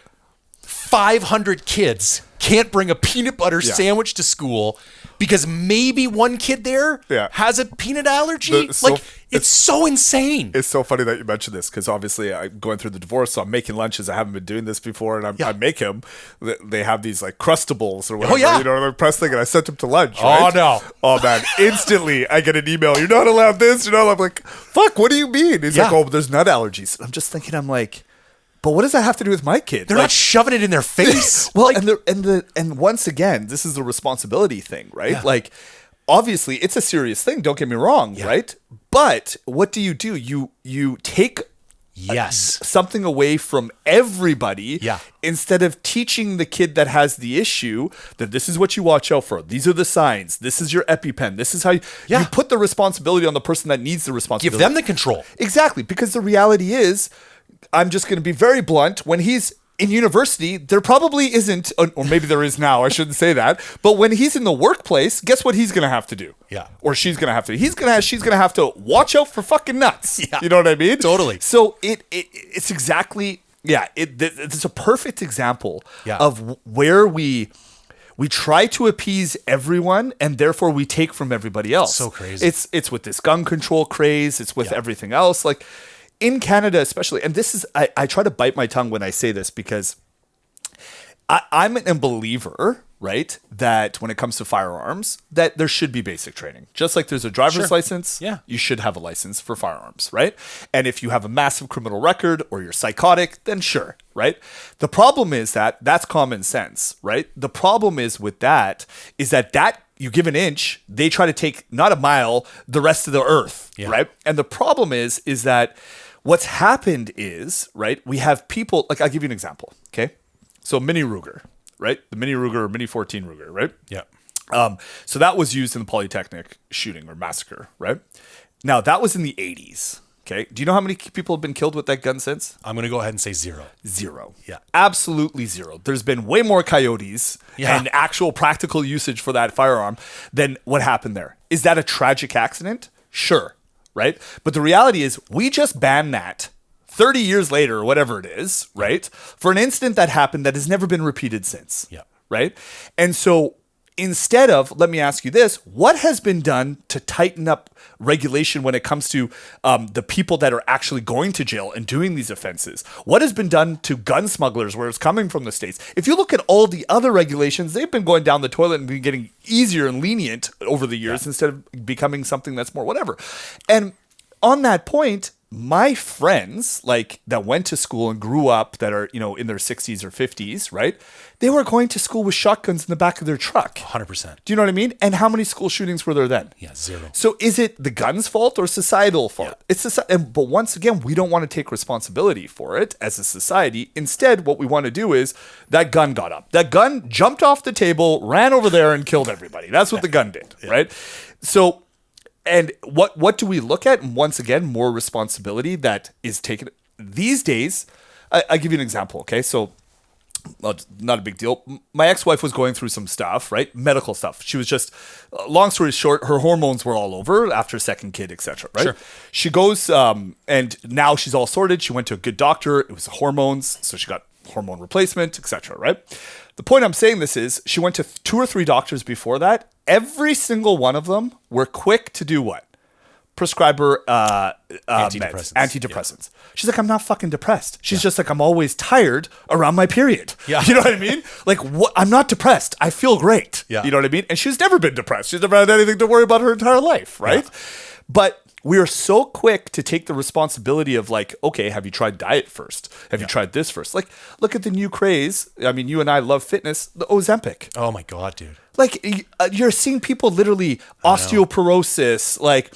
500 kids can't bring a peanut butter sandwich to school because maybe one kid there has a peanut allergy. It's so insane. It's so funny that you mentioned this because obviously I'm going through the divorce, so I'm making lunches. I haven't been doing this before, and I make him. They have these like Crustables or whatever, you know, the press thing, and I sent him to lunch. Right? Oh no! Oh man! Instantly, I get an email. You're not allowed this. You know, I'm like, fuck. What do you mean? He's like, oh, but there's nut allergies. I'm just thinking, I'm like, but what does that have to do with my kid? They're not shoving it in their face. Well, and once again, this is the responsibility thing, right? Yeah. Like, obviously, it's a serious thing. Don't get me wrong, right? But what do? You take something away from everybody instead of teaching the kid that has the issue that this is what you watch out for. These are the signs. This is your EpiPen. This is how you put the responsibility on the person that needs the responsibility. Give them the control. Exactly, because the reality is, I'm just going to be very blunt, when he's in university, there probably isn't, or maybe there is now, I shouldn't say that, but when he's in the workplace, guess what he's going to have to do? Yeah. Or she's going to have to. She's going to have to watch out for fucking nuts. Yeah. You know what I mean? Totally. So it's exactly, it's a perfect example of where we try to appease everyone and therefore we take from everybody else. So crazy. It's with this gun control craze. It's with everything else. Like, in Canada especially, and this is, I try to bite my tongue when I say this because I'm a believer, right, that when it comes to firearms, that there should be basic training. Just like there's a driver's license, you should have a license for firearms, right? And if you have a massive criminal record or you're psychotic, then sure, right? The problem is that's common sense, right? The problem is with that you give an inch, they try to take not a mile, the rest of the earth, right? And the problem is that what's happened is, right, we have people, like, I'll give you an example, okay? So Mini Ruger, right? The Mini Ruger or Mini 14 Ruger, right? Yeah. So that was used in the Polytechnic shooting or massacre, right? Now, that was in the 80s, okay? Do you know how many people have been killed with that gun since? I'm going to go ahead and say zero. Zero. Yeah. Absolutely zero. There's been way more coyotes and actual practical usage for that firearm than what happened there. Is that a tragic accident? Sure. Right? But the reality is we just banned that 30 years later or whatever it is, right? For an incident that happened that has never been repeated since. Yeah. Right? And so instead of, let me ask you this, what has been done to tighten up regulation when it comes to the people that are actually going to jail and doing these offenses? What has been done to gun smugglers where it's coming from the States? If you look at all the other regulations, they've been going down the toilet and been getting easier and lenient over the years instead of becoming something that's more whatever. And on that point, my friends, like, that went to school and grew up that are, you know, in their 60s or 50s, right? They were going to school with shotguns in the back of their truck. 100%. Do you know what I mean? And how many school shootings were there then? Yeah, zero. So is it the gun's fault or societal fault? Yeah. It's but once again, we don't want to take responsibility for it as a society. Instead, what we want to do is that gun got up. That gun jumped off the table, ran over there and killed everybody. That's what the gun did, right? So, and what do we look at? And once again, more responsibility that is taken these days. I'll give you an example, okay? So, well, not a big deal. My ex-wife was going through some stuff, right? Medical stuff. She was just, long story short, her hormones were all over after second kid, etc. Right? Sure. She goes, and now she's all sorted. She went to a good doctor. It was hormones, so she got hormone replacement, etc. Right? The point I'm saying this is, she went to 2 or 3 doctors before that. Every single one of them were quick to do what? Prescribe her antidepressants. Yeah. She's like, I'm not fucking depressed. She's just like, I'm always tired around my period. Yeah. You know what I mean? Like, what? I'm not depressed. I feel great. Yeah. You know what I mean? And she's never been depressed. She's never had anything to worry about her entire life, right? Yeah. But we are so quick to take the responsibility of, like, okay, have you tried diet first? Have you tried this first? Like, look at the new craze. I mean, you and I love fitness, the Ozempic. Oh my God, dude. Like, you're seeing people literally osteoporosis, like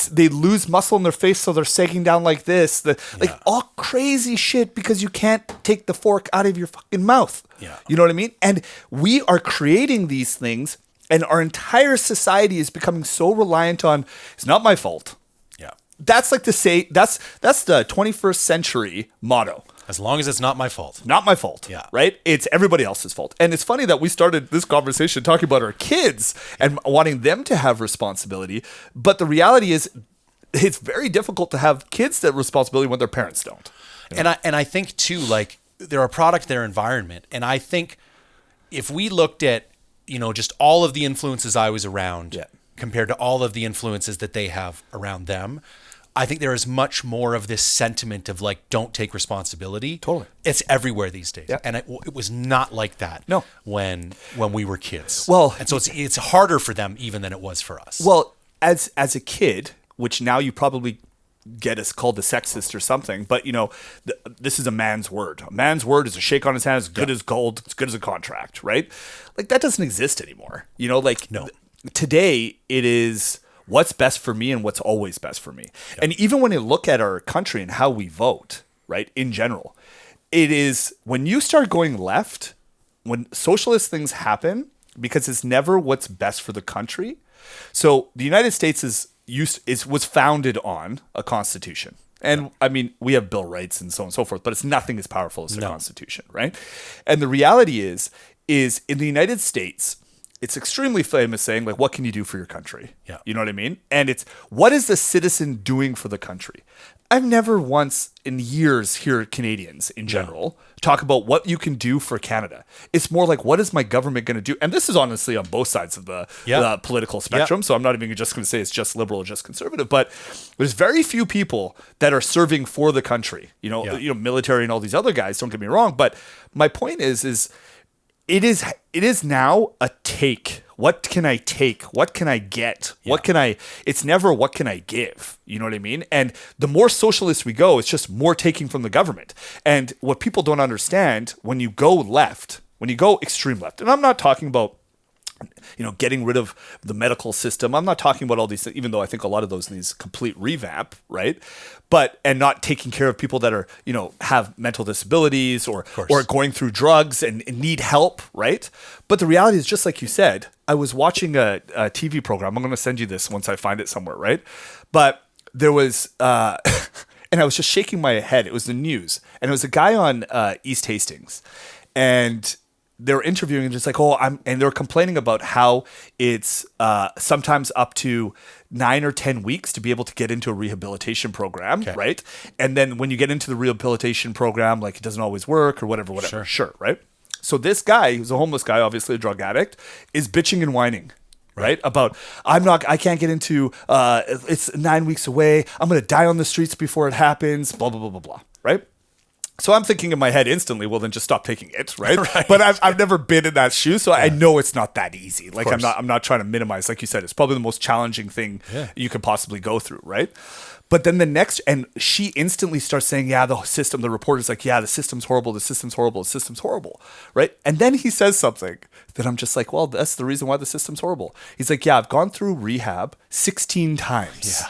they lose muscle in their face, so they're sagging down like this. Like, all crazy shit because you can't take the fork out of your fucking mouth. Yeah. You know what I mean? And we are creating these things, and our entire society is becoming so reliant on, it's not my fault. Yeah. That's like that's the 21st century motto. As long as it's not my fault. Not my fault. Yeah. Right? It's everybody else's fault. And it's funny that we started this conversation talking about our kids and wanting them to have responsibility. But the reality is, it's very difficult to have kids that responsibility when their parents don't. You know? And I think too, like, they're a product of their environment. And I think if we looked at, just all of the influences I was around Yeah. compared to all of the influences that they have around them, I think there is much more of this sentiment of like, don't take responsibility. Totally. It's everywhere these days. Yeah. And it was not like that No. when we were kids. Well, and so it's harder for them even than it was for us. Well, as a kid, which now you probably get us called a sexist or something, but this is a man's word. A man's word is a shake on his hand, as good as gold, as good as a contract, right? Like that doesn't exist anymore. No. Today it is what's best for me and what's always best for me. Yeah. And even when you look at our country and how we vote, right, in general, it is when you start going left, when socialist things happen, because it's never what's best for the country. So the United States was founded on a constitution. And I mean, we have Bill of Rights and so on and so forth, but it's nothing as powerful as the Constitution, right? And the reality is in the United States, it's extremely famous saying, like, what can you do for your country? Yeah. You know what I mean? And it's, what is the citizen doing for the country? I've never once in years heard Canadians in general talk about what you can do for Canada. It's more like, what is my government going to do? And this is honestly on both sides of the political spectrum. So I'm not even just going to say it's just liberal or just conservative, but there's very few people that are serving for the country, military and all these other guys, don't get me wrong. But my point is it is now a take. What can I take? What can I get? Yeah. It's never what can I give? You know what I mean? And the more socialist we go, it's just more taking from the government. And what people don't understand, when you go left, when you go extreme left, and I'm not talking about getting rid of the medical system. I'm not talking about all these things, even though I think a lot of those needs complete revamp, right? And not taking care of people that are, have mental disabilities or going through drugs and need help, right? But the reality is, just like you said, I was watching a TV program. I'm going to send you this once I find it somewhere, right? But there was, and I was just shaking my head. It was the news. And it was a guy on East Hastings. And they were interviewing and just like, and they were complaining about how it's sometimes up to 9 or 10 weeks to be able to get into a rehabilitation program, right? And then when you get into the rehabilitation program, like it doesn't always work or whatever. Sure, right? So this guy, who's a homeless guy, obviously a drug addict, is bitching and whining, right? About, I can't get into, it's 9 weeks away. I'm going to die on the streets before it happens, blah, blah, blah, blah, blah, right? So I'm thinking in my head instantly, well, then just stop taking it, right? Right. But I've never been in that shoe, so I know it's not that easy. Like I'm not trying to minimize. Like you said, it's probably the most challenging thing you could possibly go through, right? But then and she instantly starts saying, the reporter's like, the system's horrible, the system's horrible, the system's horrible, right? And then he says something that I'm just like, well, that's the reason why the system's horrible. He's like, I've gone through rehab 16 times. Yeah.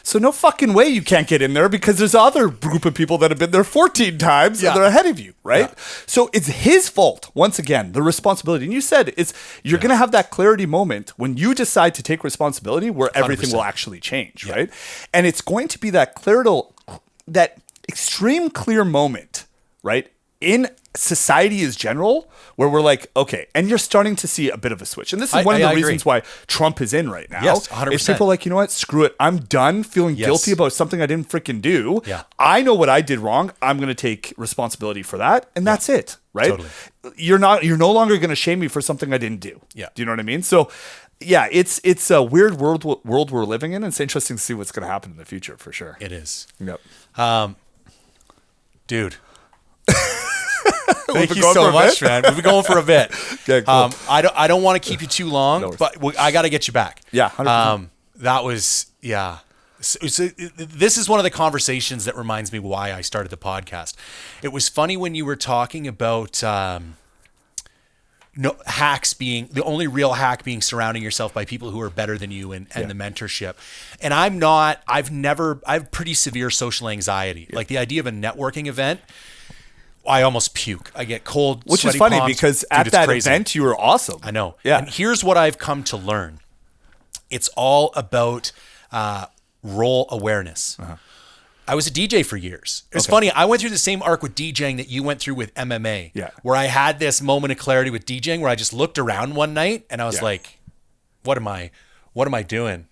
So no fucking way you can't get in there because there's other group of people that have been there 14 times and they're ahead of you, right? Yeah. So it's his fault, once again, the responsibility. And you said you're going to have that clarity moment when you decide to take responsibility where 100%. Everything will actually change, right? And it's going to be that that extreme clear moment, right? In society as general, where we're like, okay, and you're starting to see a bit of a switch. And this is one of the reasons why Trump is in right now. Yes, 100%. Is people are like, you know what, screw it. I'm done feeling guilty about something I didn't freaking do. Yeah. I know what I did wrong. I'm going to take responsibility for that. And that's it, right? Totally. You're no longer going to shame me for something I didn't do. Yeah. Do you know what I mean? So yeah, it's a weird world we're living in. And it's interesting to see what's going to happen in the future for sure. It is. Yep. Dude. Thank you so much, man. We've been going for a bit. Okay, cool. I don't want to keep you too long, but I got to get you back. Yeah, 100%. That was So this is one of the conversations that reminds me why I started the podcast. It was funny when you were talking about hacks being the only real hack being surrounding yourself by people who are better than you and the mentorship. And I have pretty severe social anxiety. Like the idea of a networking event, I almost puke. I get cold, which is funny palms. Because at that event you were awesome. I know. Yeah. And here's what I've come to learn. It's all about role awareness. Uh-huh. I was a DJ for years. It's funny. I went through the same arc with DJing that you went through with MMA. Yeah. Where I had this moment of clarity with DJing where I just looked around one night and I was like, what am I doing?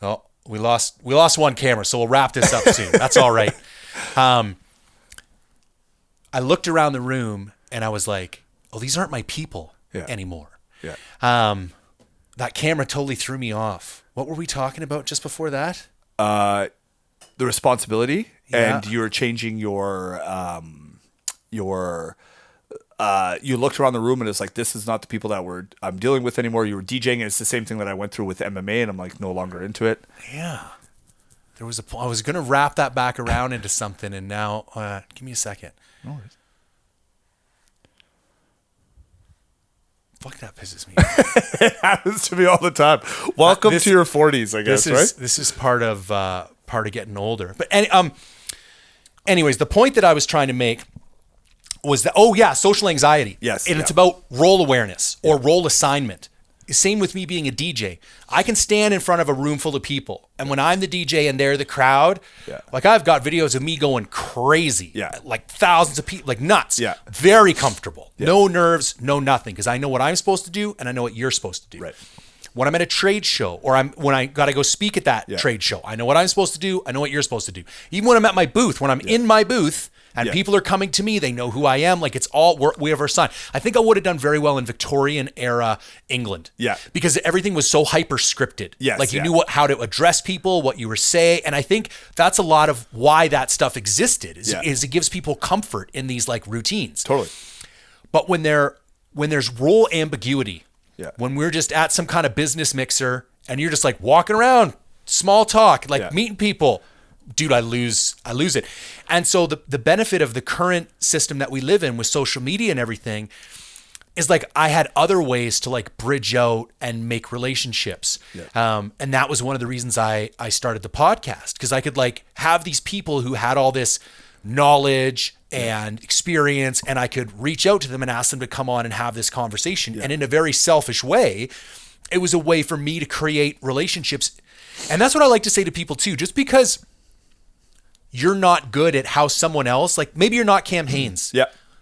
Oh, we lost one camera, so we'll wrap this up soon. That's all right. I looked around the room and I was like, oh, these aren't my people anymore. Yeah. That camera totally threw me off. What were we talking about just before that? The responsibility, and you were changing your you looked around the room and it's like, this is not the people that I'm dealing with anymore. You were DJing, and it's the same thing that I went through with MMA, and I'm like no longer into it. Yeah. I was going to wrap that back around into something, and now, give me a second. No worries. Fuck, that pisses me off. It happens to me all the time. Welcome to your 40s, I guess, right? This is part of getting older. But anyways, the point that I was trying to make was that, social anxiety. Yes. And it's about role awareness or role assignment. Same with me being a DJ. I can stand in front of a room full of people, and when I'm the DJ and they're the crowd, like I've got videos of me going crazy, like thousands of people, like nuts, very comfortable, no nerves, no nothing, because I know what I'm supposed to do and I know what you're supposed to do. Right. When I'm at a trade show or when I got to go speak at that trade show, I know what I'm supposed to do. I know what you're supposed to do. Even when I'm at my booth, when I'm in my booth and people are coming to me, they know who I am. Like it's all, we have our sign. I think I would have done very well in Victorian era England. Yeah. Because everything was so hyper scripted. Yes, like you knew how to address people, what you were saying. And I think that's a lot of why that stuff existed is it gives people comfort in these like routines. Totally. But when there's role ambiguity, when we're just at some kind of business mixer and you're just like walking around, small talk, like meeting people, dude, I lose it. And so the benefit of the current system that we live in with social media and everything is like I had other ways to like bridge out and make relationships. And that was one of the reasons I started the podcast, because I could like have these people who had all this knowledge and experience, and I could reach out to them and ask them to come on and have this conversation. And in a very selfish way, it was a way for me to create relationships. And that's what I like to say to people too. Just because you're not good at how someone else, like maybe you're not Cam Hanes.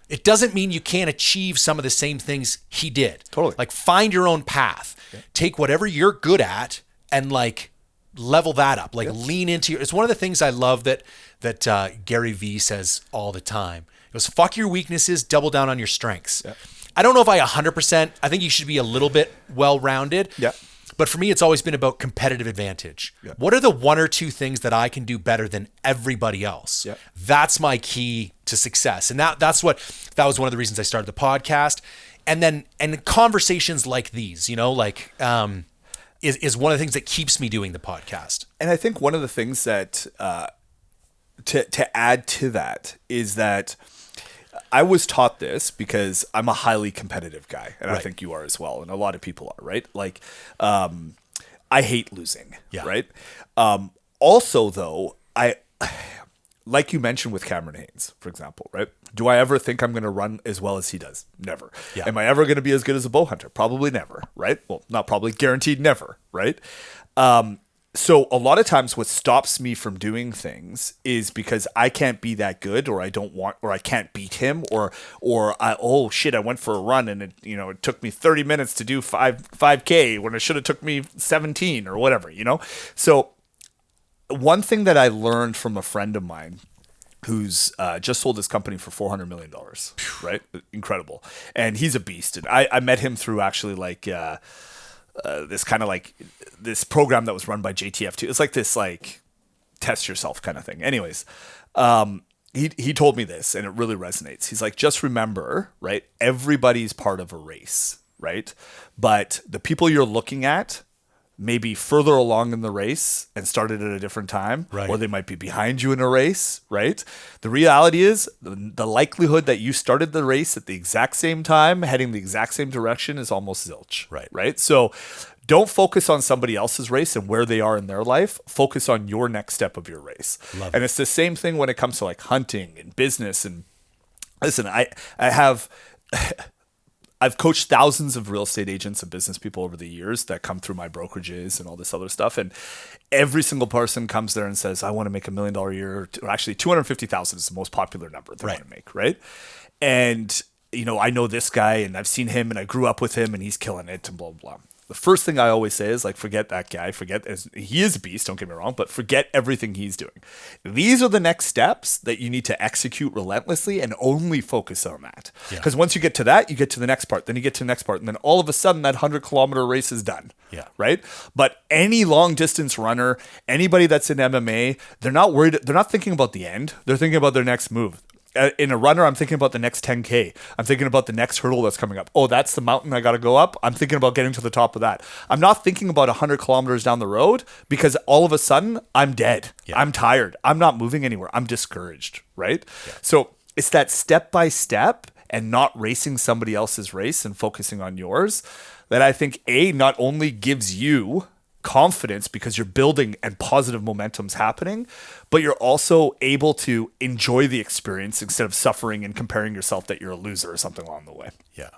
It doesn't mean you can't achieve some of the same things he did. Totally. Like find your own path. Take whatever you're good at and like level that up. Like lean into it's one of the things I love that Gary Vee says all the time. It goes, fuck your weaknesses, double down on your strengths. I don't know if I 100%, I think you should be a little bit well-rounded. But for me, it's always been about competitive advantage. What are the one or two things that I can do better than everybody else? That's my key to success. And that was one of the reasons I started the podcast. And conversations like these, is one of the things that keeps me doing the podcast. And I think one of the things that to add to that is that I was taught this because I'm a highly competitive guy, and I think you are as well, and a lot of people are, right? Like, I hate losing, right? Also, though, like you mentioned with Cameron Hanes, for example, right? Do I ever think I'm going to run as well as he does? Never. Am I ever going to be as good as a bow hunter? Probably never, right? Well, not probably, guaranteed never, right? So a lot of times what stops me from doing things is because I can't be that good, or I don't want, or I can't beat him, or I went for a run and it took me 30 minutes to do 5K when it should have took me 17 or whatever, So one thing that I learned from a friend of mine who's just sold his company for $400 million, right? Incredible. And he's a beast. And I met him through actually like this kind of like this program that was run by JTF2. It's like this like test yourself kind of thing. Anyways, he told me this, and it really resonates. He's like, just remember, right? Everybody's part of a race, right? But the people you're looking at may be further along in the race and started at a different time, or they might be behind you in a race, right? The reality is the likelihood that you started the race at the exact same time, heading the exact same direction, is almost zilch, right? So don't focus on somebody else's race and where they are in their life. Focus on your next step of your race. And it's the same thing when it comes to like hunting and business. And listen, I've coached thousands of real estate agents and business people over the years that come through my brokerages and all this other stuff. And every single person comes there and says, I want to make $1 million a year. Or actually, 250,000 is the most popular number they want to make, right? And, I know this guy and I've seen him and I grew up with him and he's killing it and blah, blah, blah. the first thing I always say is like, forget that guy. He is a beast, don't get me wrong, but forget everything he's doing. These are the next steps that you need to execute relentlessly and only focus on that. Because once you get to that, you get to the next part, then you get to the next part, and then all of a sudden that 100-kilometer race is done. Yeah. Right? But any long distance runner, anybody that's in MMA, they're not worried, they're not thinking about the end. They're thinking about their next move. In a runner, I'm thinking about the next 10K. I'm thinking about the next hurdle that's coming up. Oh, that's the mountain I got to go up. I'm thinking about getting to the top of that. I'm not thinking about 100 kilometers down the road because all of a sudden I'm dead. Yeah. I'm tired. I'm not moving anywhere. I'm discouraged, right? Yeah. So it's that step by step and not racing somebody else's race and focusing on yours that I think not only gives you confidence because you're building and positive momentum's happening, but you're also able to enjoy the experience instead of suffering and comparing yourself that you're a loser or something along the way. Yeah.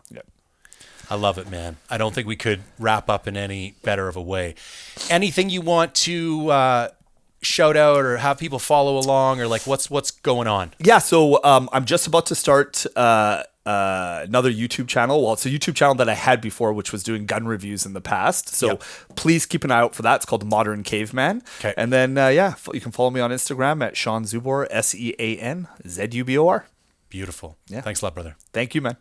I love it, man. I don't think we could wrap up in any better of a way. Anything you want to shout out or have people follow along, or like what's going on? Yeah, so I'm just about to start another YouTube channel. Well, it's a YouTube channel that I had before, which was doing gun reviews in the past. So please keep an eye out for that. It's called Modern Caveman. Okay. And then, you can follow me on Instagram at Sean Zubor, SeanZubor. Beautiful. Yeah. Thanks a lot, brother. Thank you, man.